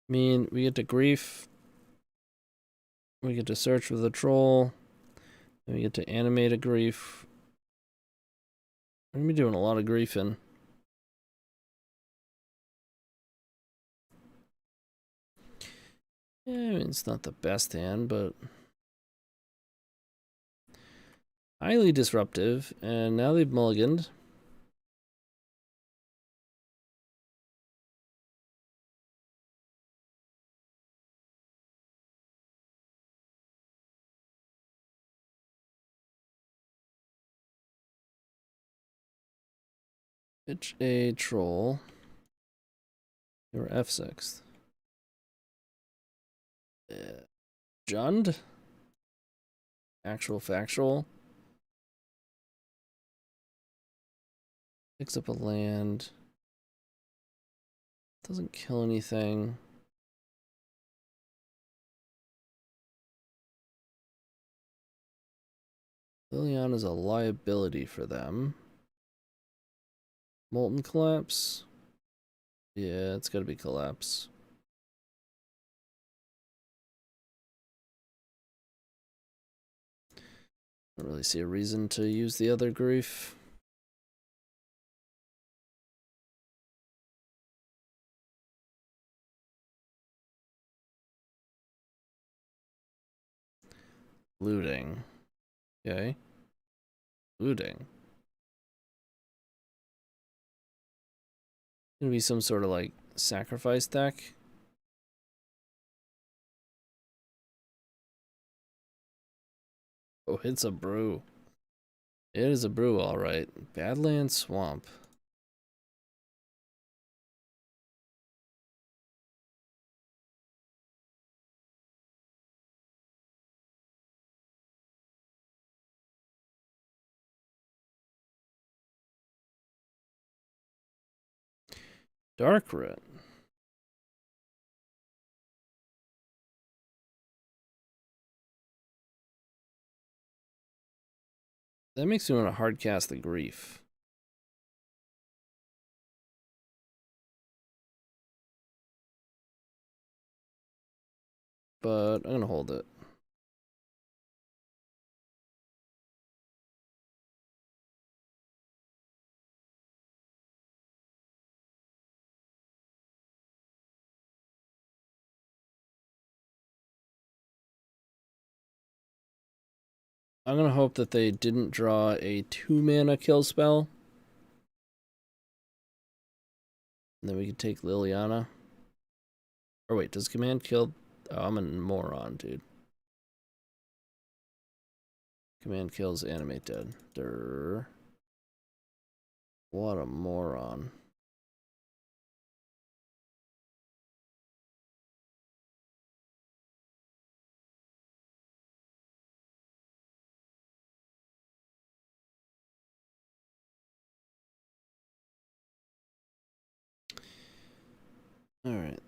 I mean, we get to grief. We get to search for the troll. Then we get to animate a grief. We're gonna be doing a lot of griefing. Yeah, I mean, it's not the best hand, but highly disruptive. And now they've mulliganed. Pitch a troll. You're F6th. Jund? Actual factual. Picks up a land. Doesn't kill anything. Liliana's a liability for them. Molten Collapse? Yeah, it's gotta be Collapse. I don't really see a reason to use the other grief. Looting. Okay. Looting. Gonna be some sort of like sacrifice deck. Oh, it's a brew. It is a brew, alright. Badlands Swamp. Dark Red. That makes me want to hard cast the grief. But I'm gonna hold it. I'm gonna hope that they didn't draw a 2-mana kill spell. And then we can take Liliana. Or wait, does command kill? Oh, I'm a moron, dude. Command kills Animate Dead. Durr. What a moron. Alright.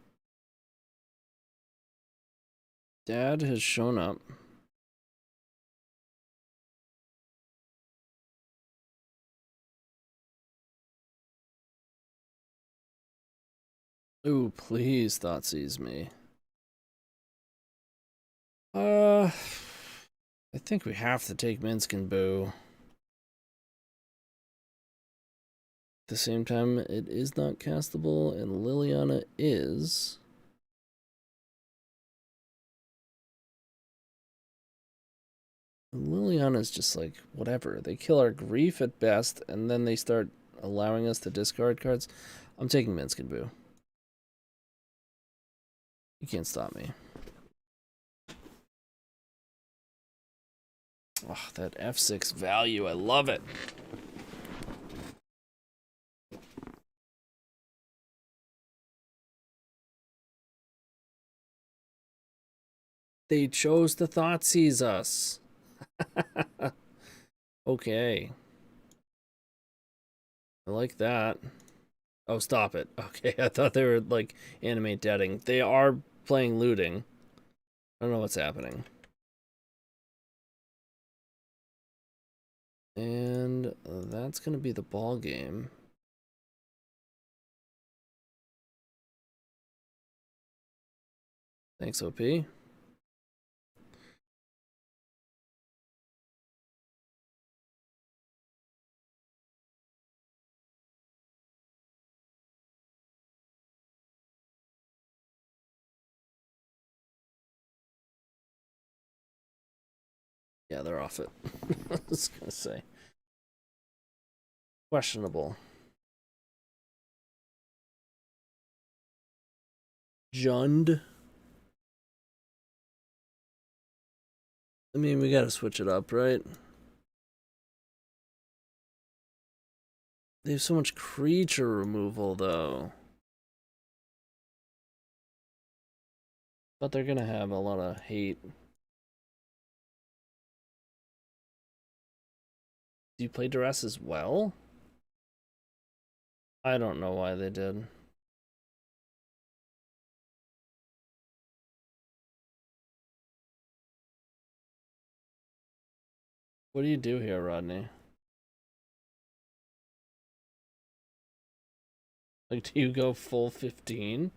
Dad has shown up. Ooh, please Thoughtseize me. I think we have to take Minsk and Boo. At the same time, it is not castable, and Liliana is. Liliana's just like, whatever. They kill our grief at best, and then they start allowing us to discard cards. I'm taking Minsk and Boo. You can't stop me. Oh, that F6 value, I love it. They chose to Thoughtseize us. Okay. I like that. Oh, stop it. Okay, I thought they were like animate deading. They are playing looting. I don't know what's happening. And that's gonna be the ball game. Thanks, OP. Yeah, they're off it. I was gonna say. Questionable. Jund. I mean, we gotta switch it up, right? They have so much creature removal, though. But they're gonna have a lot of hate. Do you play Duress as well? I don't know why they did. What do you do here, Rodney? Like, do you go full 15?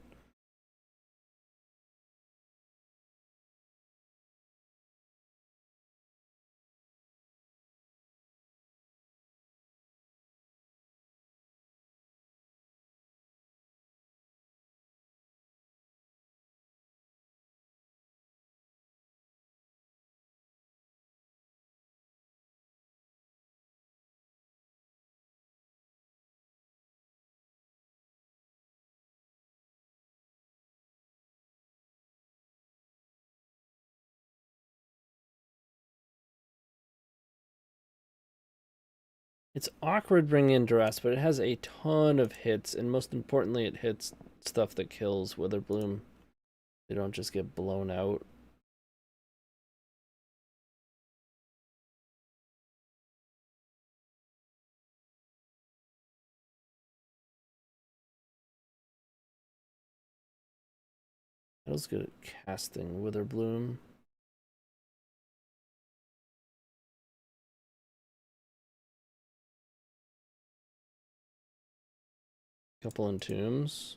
It's awkward bringing in Duress, but it has a ton of hits, and most importantly, it hits stuff that kills Witherbloom. They don't just get blown out. I was good at casting Witherbloom. Couple Entombs.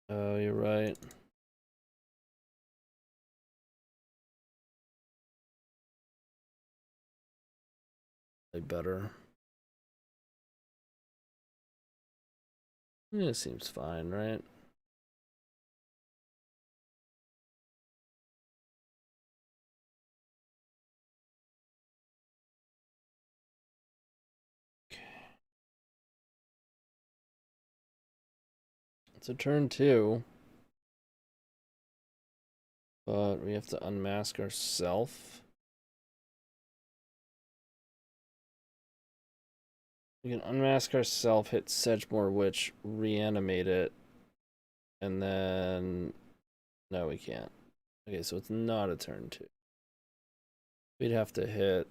Oh, you're right. Like better. Yeah, it seems fine, right? Okay. It's a turn 2. But we have to unmask ourselves. We can unmask ourselves, hit Sedgemoor Witch, reanimate it, and then... No, we can't. Okay, so it's not a turn 2. We'd have to hit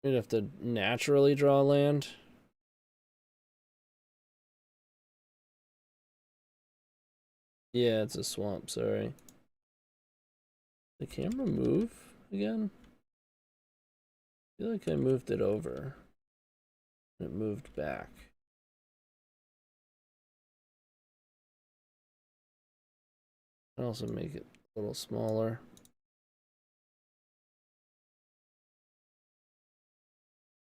We'd have to naturally draw land. Yeah, it's a swamp, sorry. The camera move again? I feel like I moved it over. It moved back. I'll also make it a little smaller.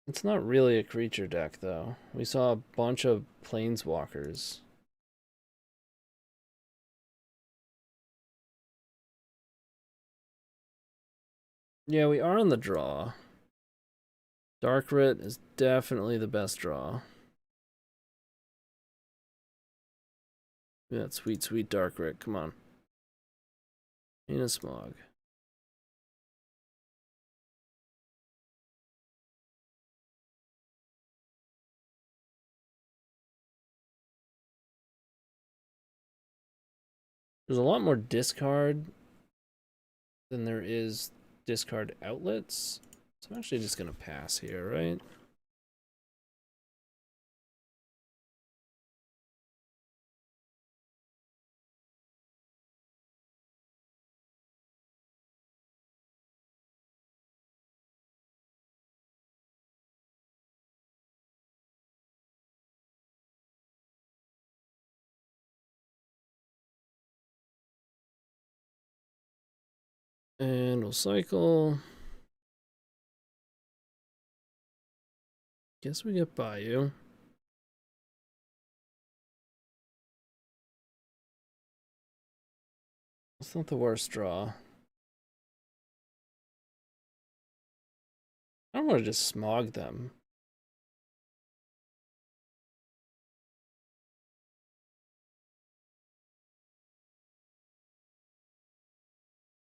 It's not really a creature deck, though. We saw a bunch of planeswalkers. Yeah, we are on the draw. Dark Rit is definitely the best draw. Yeah, sweet, sweet Dark Rit. Come on. In a smog. There's a lot more discard than there is discard outlets. So I'm actually just gonna pass here, right? And we'll cycle. Guess we get Bayou. It's not the worst draw. I don't want to just smog them.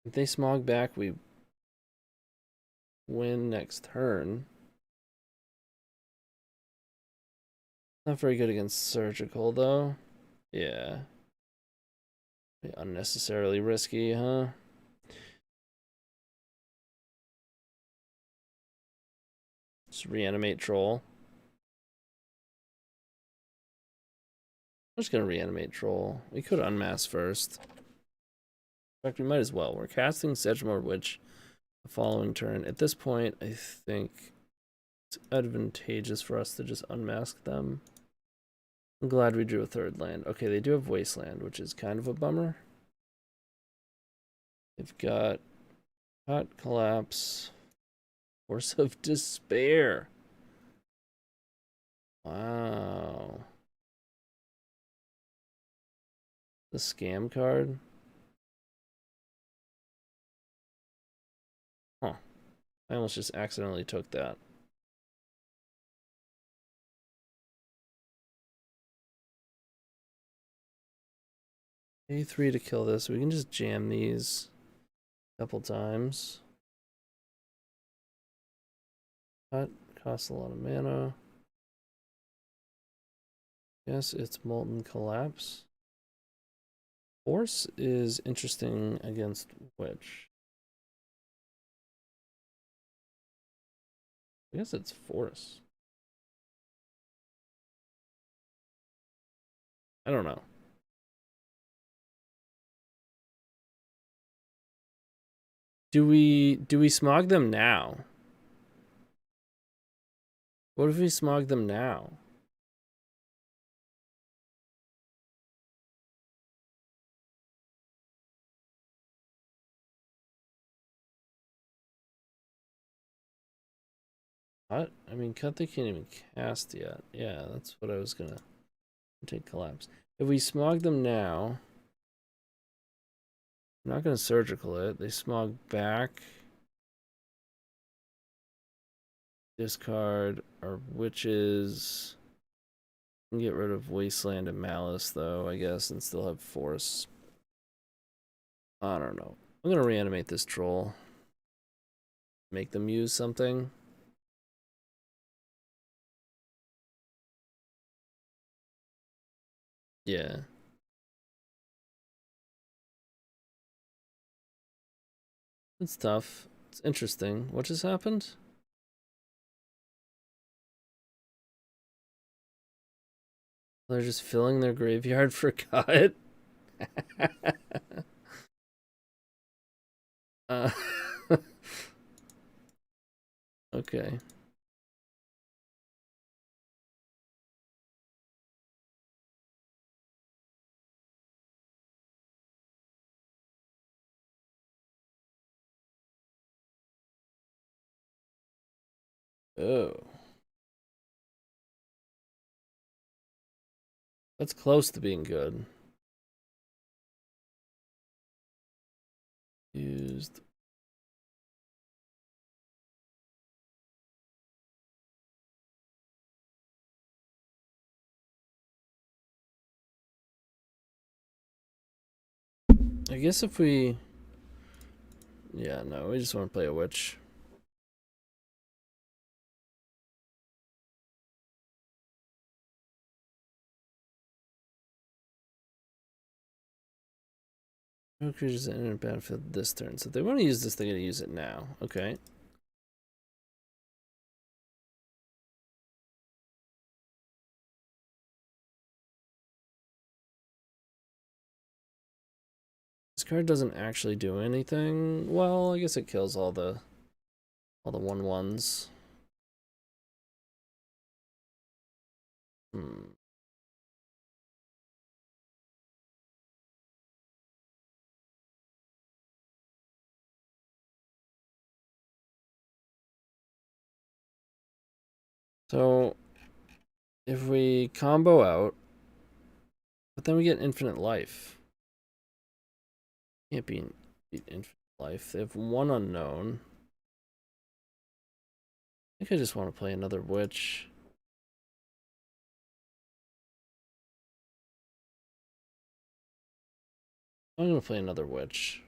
If they smog back, we win next turn. Not very good against surgical, though. Yeah. Unnecessarily risky, huh? Just reanimate troll. I'm just gonna reanimate troll. We could unmask first. In fact, we might as well. We're casting Sedgemoor Witch the following turn. At this point, I think it's advantageous for us to just unmask them. I'm glad we drew a third land. Okay, they do have Wasteland, which is kind of a bummer. They've got Hot Collapse, Force of Despair. Wow. The scam card. Huh. I almost just accidentally took that. A3 to kill this. We can just jam these a couple times. That costs a lot of mana. Yes, it's Molten Collapse. Force is interesting against which? I guess it's Force. I don't know. Do we smog them now? What if we smog them now? What? I mean, cut they can't even cast yet. Yeah, that's what I was gonna take collapse. If we smog them now, I'm not gonna surgical it. They smog back. Discard our witches. Get rid of Wasteland and Malice, though, I guess, and still have Force. I don't know. I'm gonna reanimate this troll. Make them use something. Yeah. It's tough. It's interesting. What just happened? They're just filling their graveyard for cut. uh, okay. Oh. That's close to being good. Used. I guess if we... Yeah, no, we just want to play a witch. No creatures that enter battlefield this turn. So if they want to use this, they're going to use it now. Okay. This card doesn't actually do anything. Well, I guess it kills all the 1/1s. Hmm. So if we combo out, but then we get infinite life. Can't beat infinite life. They have one unknown. I think I just want to play another witch. I'm gonna play another witch.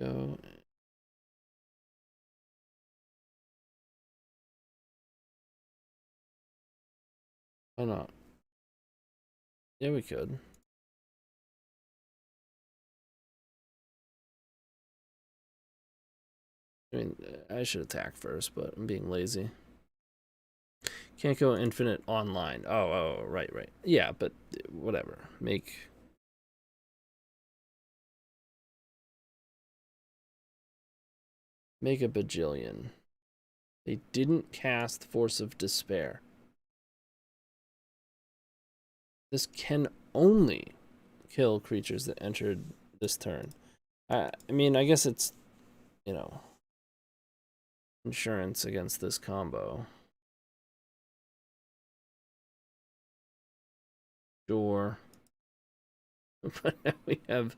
Go. Why not? Yeah, we could. I mean, I should attack first, but I'm being lazy. Can't go infinite online. Oh, right. Yeah, but whatever. Make a bajillion. They didn't cast Force of Despair. This can only kill creatures that entered this turn. I mean, I guess it's, you know, insurance against this combo. Sure. But now we have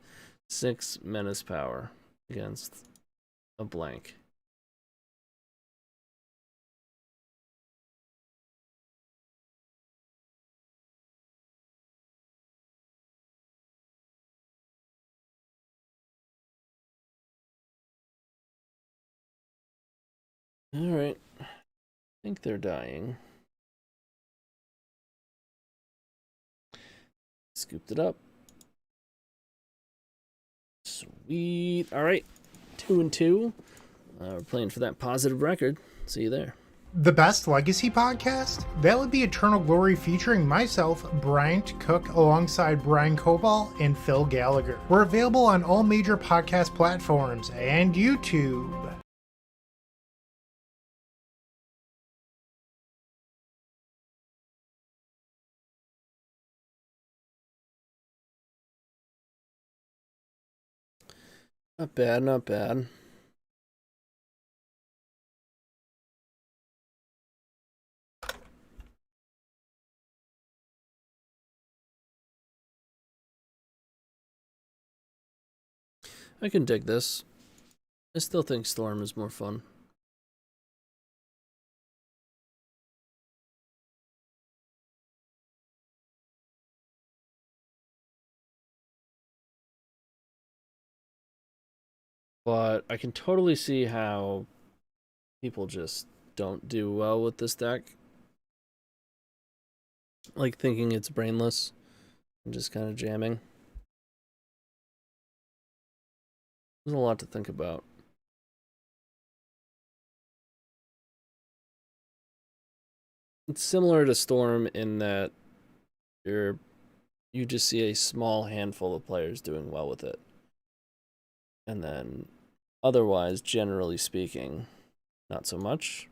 6 menace power against a blank. Alright. I think they're dying. Scooped it up. Sweet. Alright. 2-2. We're playing for that positive record. See you there. The best legacy podcast? That would be Eternal Glory featuring myself, Bryant Cook, alongside Brian Cobal and Phil Gallagher. We're available on all major podcast platforms and YouTube. Not bad, not bad. I can dig this. I still think Storm is more fun. But I can totally see how people just don't do well with this deck. Like thinking it's brainless and just kind of jamming. There's a lot to think about. It's similar to Storm in that you just see a small handful of players doing well with it. And then otherwise, generally speaking, not so much.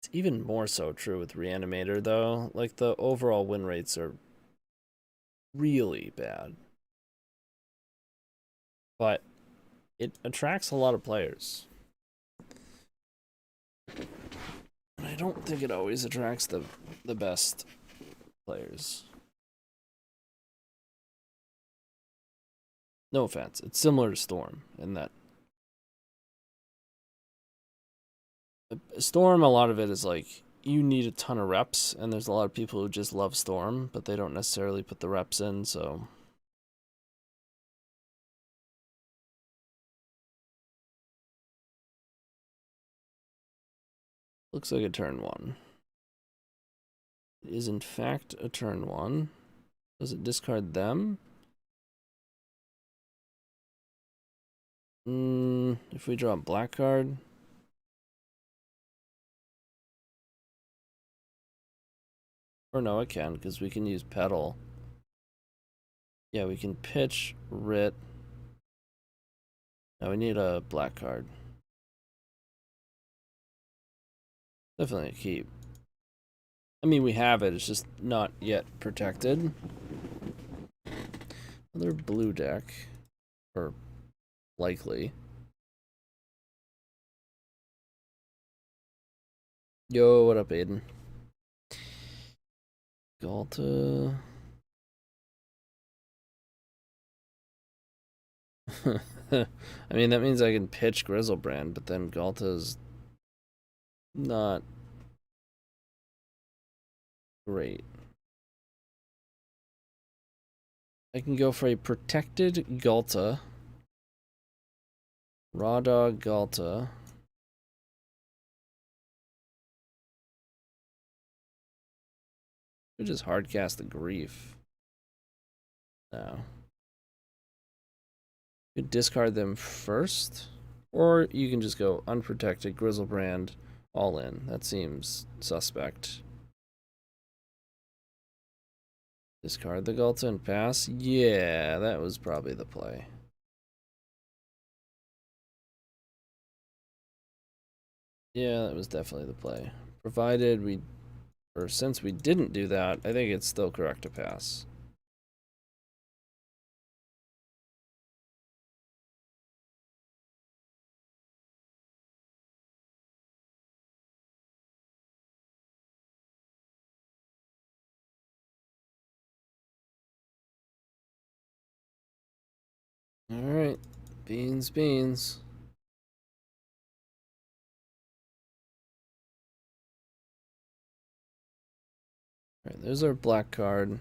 It's even more so true with Reanimator, though. Like, the overall win rates are really bad. But it attracts a lot of players. And I don't think it always attracts the best players. No offense. It's similar to Storm in that Storm, a lot of it is like you need a ton of reps, and there's a lot of people who just love Storm, but they don't necessarily put the reps in, so. Looks like a turn 1. It is in fact a turn 1. Does it discard them? If we draw a black card. Or no, it can, because we can use Petal. Yeah, we can pitch, Rit. Now we need a black card. Definitely a keep. I mean, we have it, it's just not yet protected. Another blue deck. Or likely. Yo, what up, Aiden? Ghalta. I mean, that means I can pitch Griselbrand, but then Ghalta's not great. I can go for a protected Ghalta. Raw Dog Ghalta. We just hardcast the Grief. No. You could discard them first, or you can just go unprotected Griselbrand all in. That seems suspect. Discard the Ghalta and pass? Yeah, that was probably the play. Yeah, that was definitely the play. Provided we, or since we didn't do that, I think it's still correct to pass. Alright, beans. Alright, there's our black card.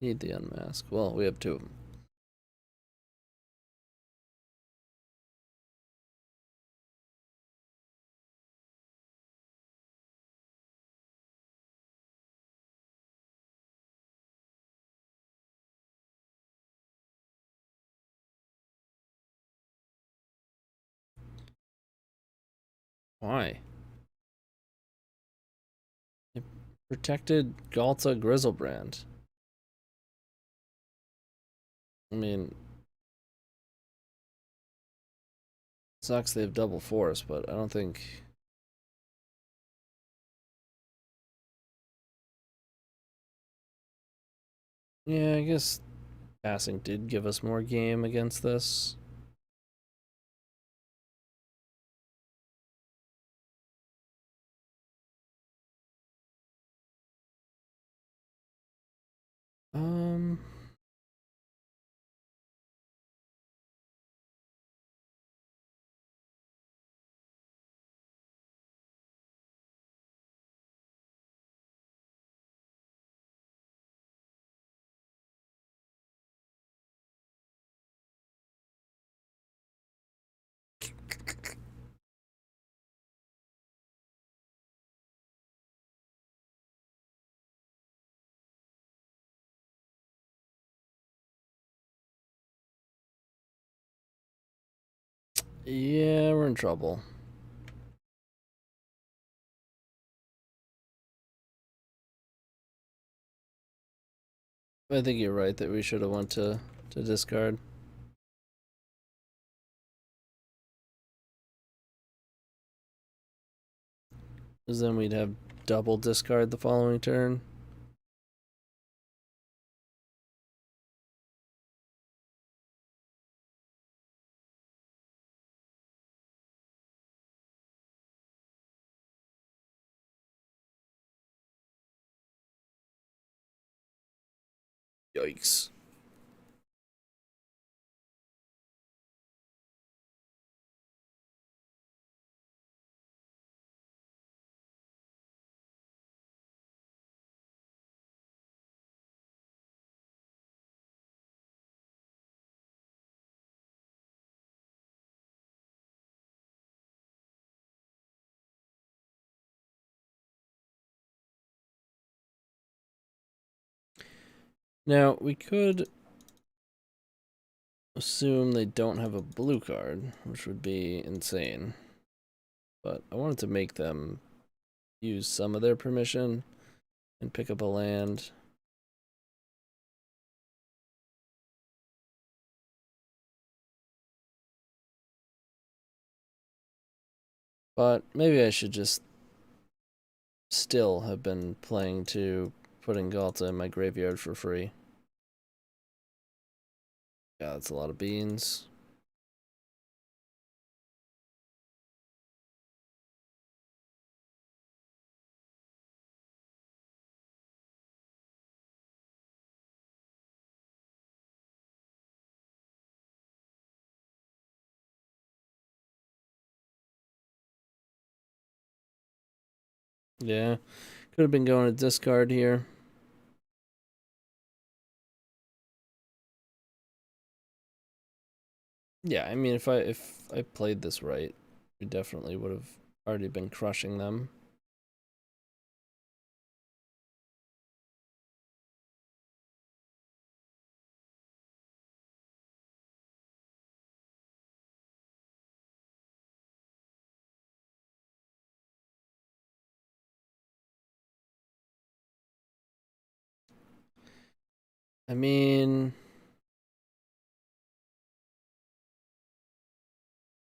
Need the Unmask. Well, we have 2 of them. Why? It protected Ghalta Griselbrand. I mean, sucks they have double force, but I don't think. Yeah, I guess passing did give us more game against this. Um. Yeah, we're in trouble. I think you're right that we should have went to discard. Because then we'd have double discard the following turn. Yikes. Now, we could assume they don't have a blue card, which would be insane. But I wanted to make them use some of their permission and pick up a land. But maybe I should just still have been playing to putting Ghalta in my graveyard for free. Yeah, that's a lot of beans. Yeah, could have been going to discard here. Yeah, I mean, if I played this right, we definitely would have already been crushing them. I mean,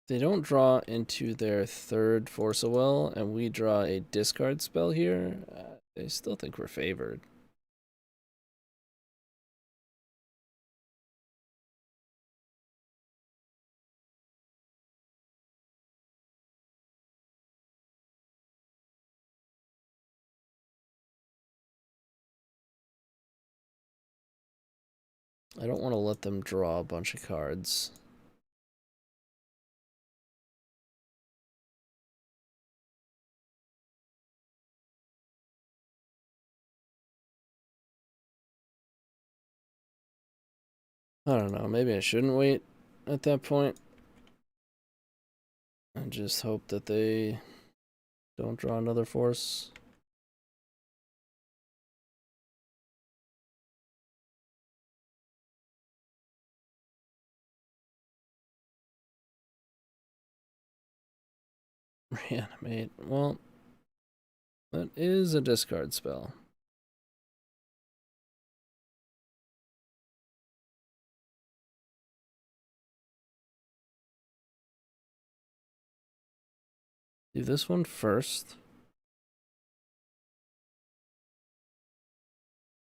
they don't draw into their third Force of Will, and we draw a discard spell here. I still think we're favored. I don't want to let them draw a bunch of cards. I don't know, maybe I shouldn't wait at that point. And just hope that they don't draw another force. Reanimate. Well, that is a discard spell. Do this one first.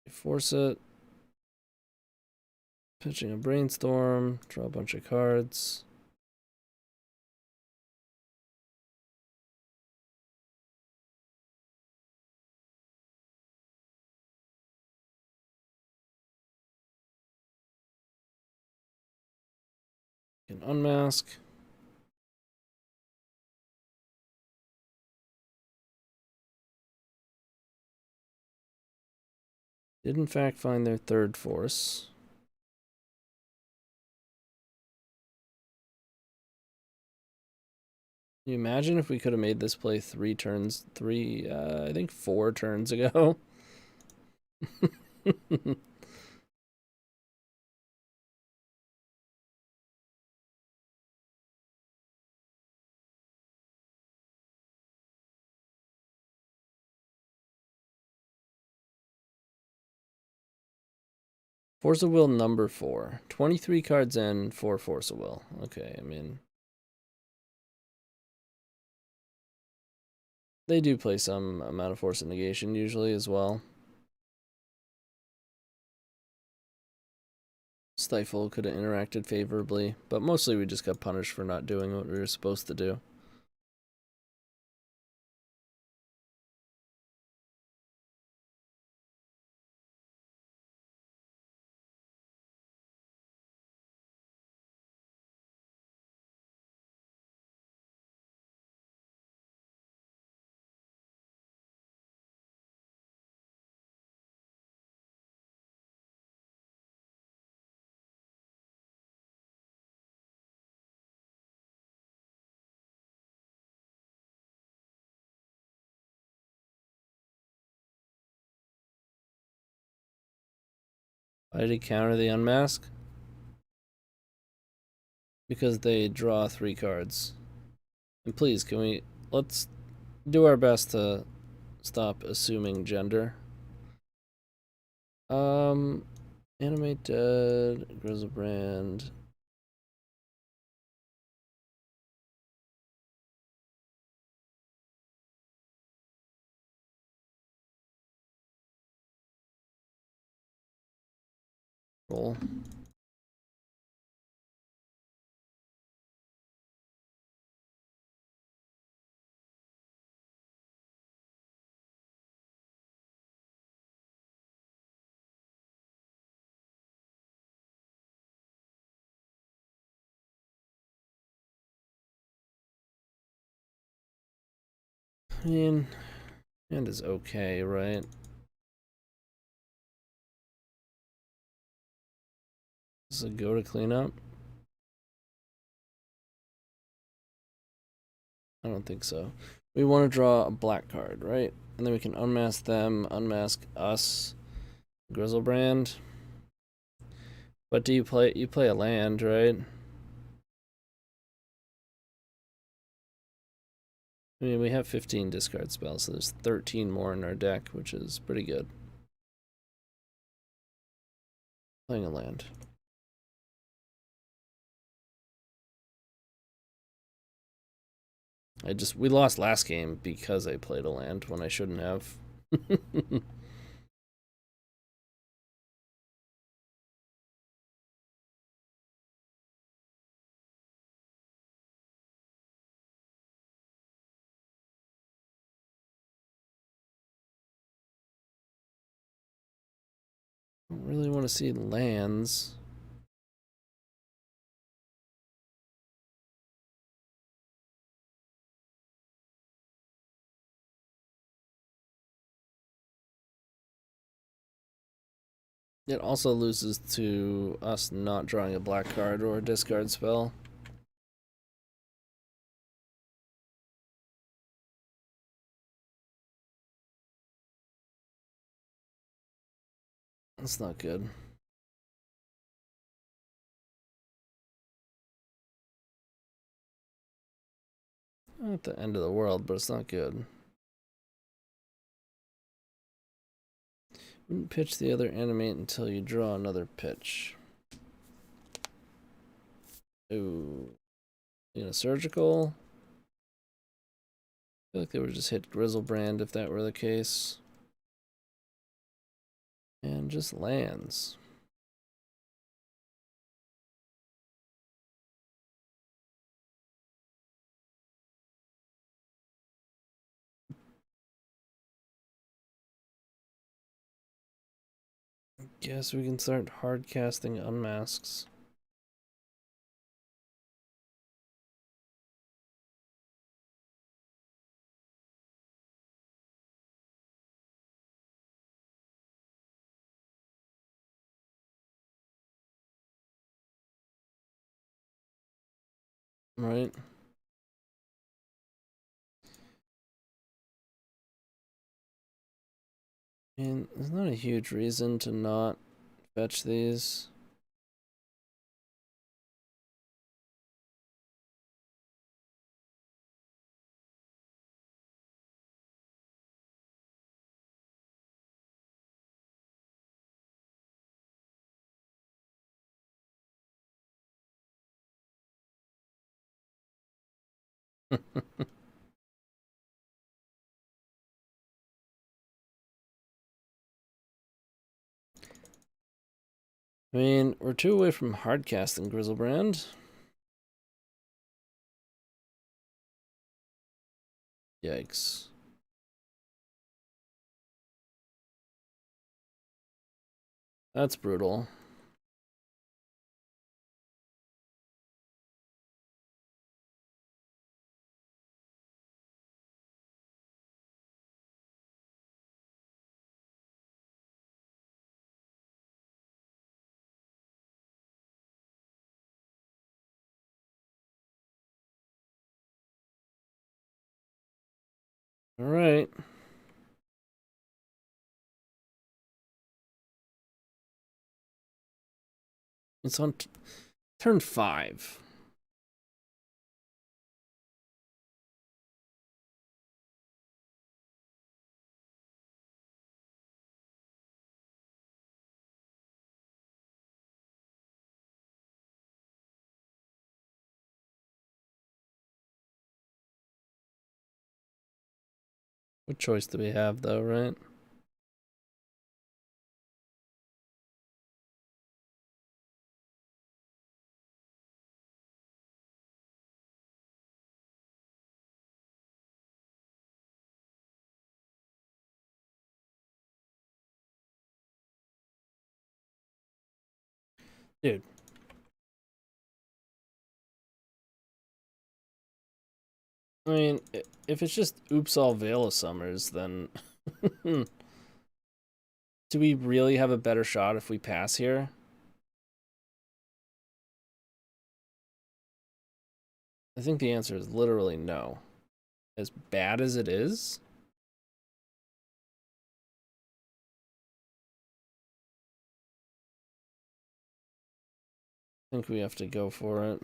Force it. Pitching a brainstorm. Draw a bunch of cards. Can unmask. Did in fact find their third force. Can you imagine if we could have made this play I think 4 turns ago? Force of Will number 4. 23 cards in, 4 Force of Will. Okay, I mean... They do play some amount of Force of Negation usually as well. Stifle could have interacted favorably, but mostly we just got punished for not doing what we were supposed to do. Why did he counter the Unmask? Because they draw 3 cards. And please, let's do our best to stop assuming gender. Animate Dead, Griselbrand. Roll. I mean, hand is okay, right? Does it go to cleanup? I don't think so. We want to draw a black card, right? And then we can unmask them, unmask us, Griselbrand. What do you play? You play a land, right? I mean, we have 15 discard spells, so there's 13 more in our deck, which is pretty good. Playing a land. We lost last game because I played a land when I shouldn't have. I don't really want to see lands. It also loses to us not drawing a black card or a discard spell. That's not good. Not the end of the world, but it's not good. Wouldn't pitch the other animate until you draw another pitch. Ooh. You know, surgical. I feel like they would just hit Griselbrand if that were the case. And just lands. Guess we can start hard casting unmasks. Right. And there's not a huge reason to not fetch these. I mean, we're 2 away from hardcasting Griselbrand. Yikes. That's brutal. All right. It's on turn 5. What choice do we have, though, right? Dude. I mean, if it's just oops all Veil of Summers, then do we really have a better shot if we pass here? I think the answer is literally no. As bad as it is, I think we have to go for it.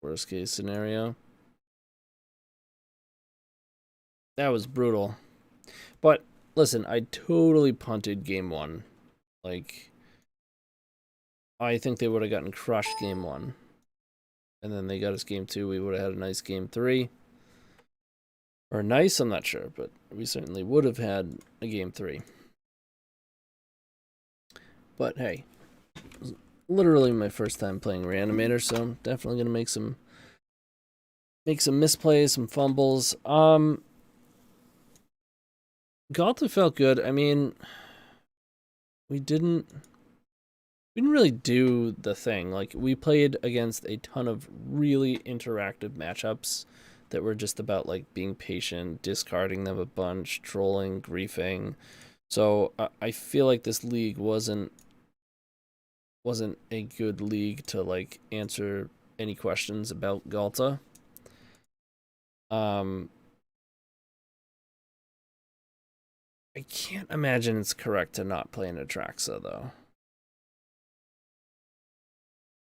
Worst case scenario. That was brutal. But listen, I totally punted game 1. Like, I think they would have gotten crushed game 1. And then they got us game 2. We would have had a nice game 3. Or nice, I'm not sure, but we certainly would have had a game 3. But hey, it was literally my first time playing Reanimator, so I'm definitely gonna make some misplays, some fumbles. Ghalta felt good. I mean, we didn't really do the thing. Like, we played against a ton of really interactive matchups that were just about like being patient, discarding them a bunch, trolling, griefing. So I feel like this league wasn't a good league to like answer any questions about Ghalta. I can't imagine it's correct to not play an Atraxa, though.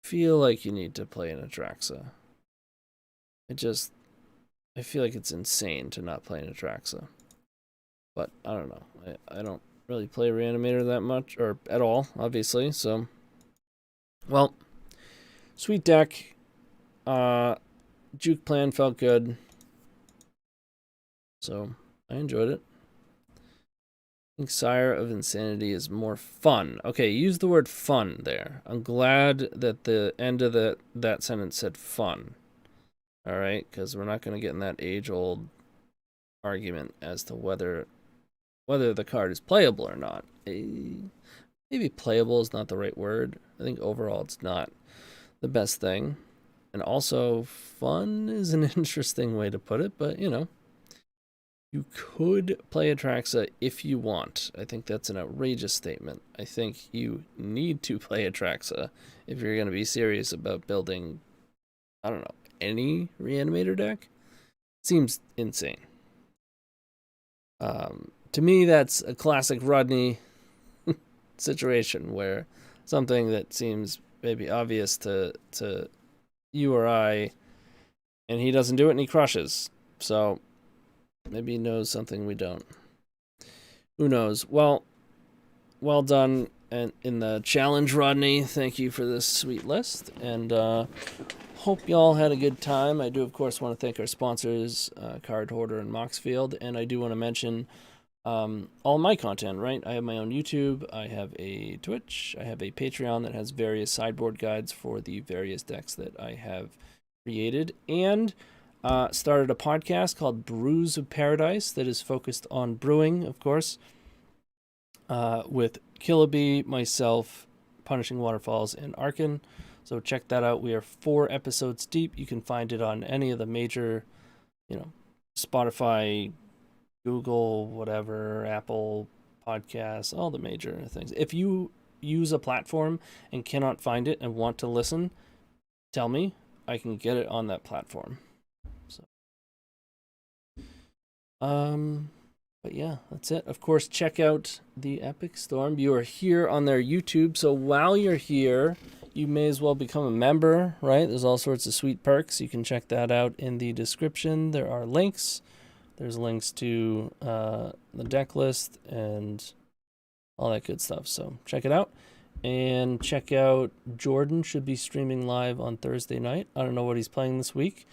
Feel like you need to play an Atraxa. I feel like it's insane to not play an Atraxa. But I don't know. I don't really play Reanimator that much, or at all, obviously, so. Well, sweet deck. Juke plan felt good. So, I enjoyed it. I think Sire of Insanity is more fun. Okay, use the word fun there. I'm glad that the end of that sentence said fun. All right, because we're not going to get in that age-old argument as to whether the card is playable or not. Maybe playable is not the right word. I think overall it's not the best thing. And also, fun is an interesting way to put it, but you know. You could play Atraxa if you want. I think that's an outrageous statement. I think you need to play Atraxa if you're going to be serious about building, I don't know, any Reanimator deck. Seems insane. To me, that's a classic Rodney situation where something that seems maybe obvious to you or I, and he doesn't do it and he crushes. So maybe he knows something we don't. Who knows? Well done and in the challenge, Rodney. Thank you for this sweet list, and hope y'all had a good time. I do, of course, want to thank our sponsors, Card Hoarder and Moxfield, and I do want to mention all my content, right? I have my own YouTube, I have a Twitch, I have a Patreon that has various sideboard guides for the various decks that I have created, and started a podcast called Brews of Paradise that is focused on brewing, of course, with Killaby, myself, Punishing Waterfalls, and Archon. So check that out. We are 4 episodes deep. You can find it on any of the major, Spotify, Google, whatever, Apple Podcasts, all the major things. If you use a platform and cannot find it and want to listen, tell me. I can get it on that platform. So, but yeah, that's it. Of course, check out the Epic Storm. You are here on their YouTube, so while you're here, you may as well become a member, right? There's all sorts of sweet perks. You can check that out in the description. There are links. There's links to the deck list and all that good stuff. So check it out. And check out Jordan. Should be streaming live on Thursday night. I don't know what he's playing this week.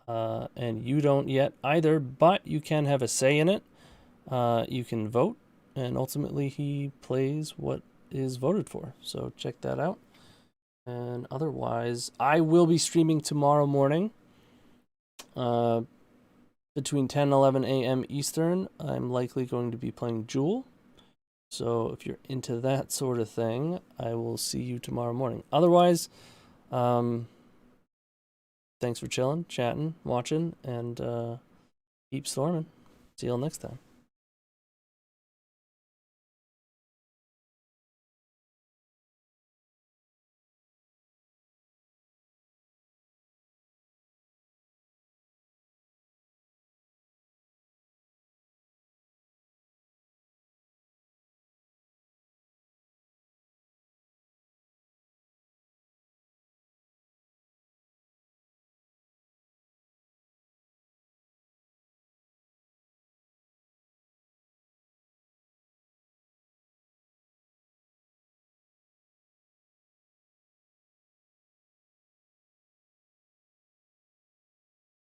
And you don't yet either, but you can have a say in it. You can vote. And ultimately he plays what is voted for. So check that out. And otherwise, I will be streaming tomorrow morning. Between 10 and 11 a.m. Eastern, I'm likely going to be playing Jewel. So if you're into that sort of thing, I will see you tomorrow morning. Otherwise, thanks for chilling, chatting, watching, and keep storming. See y'all next time.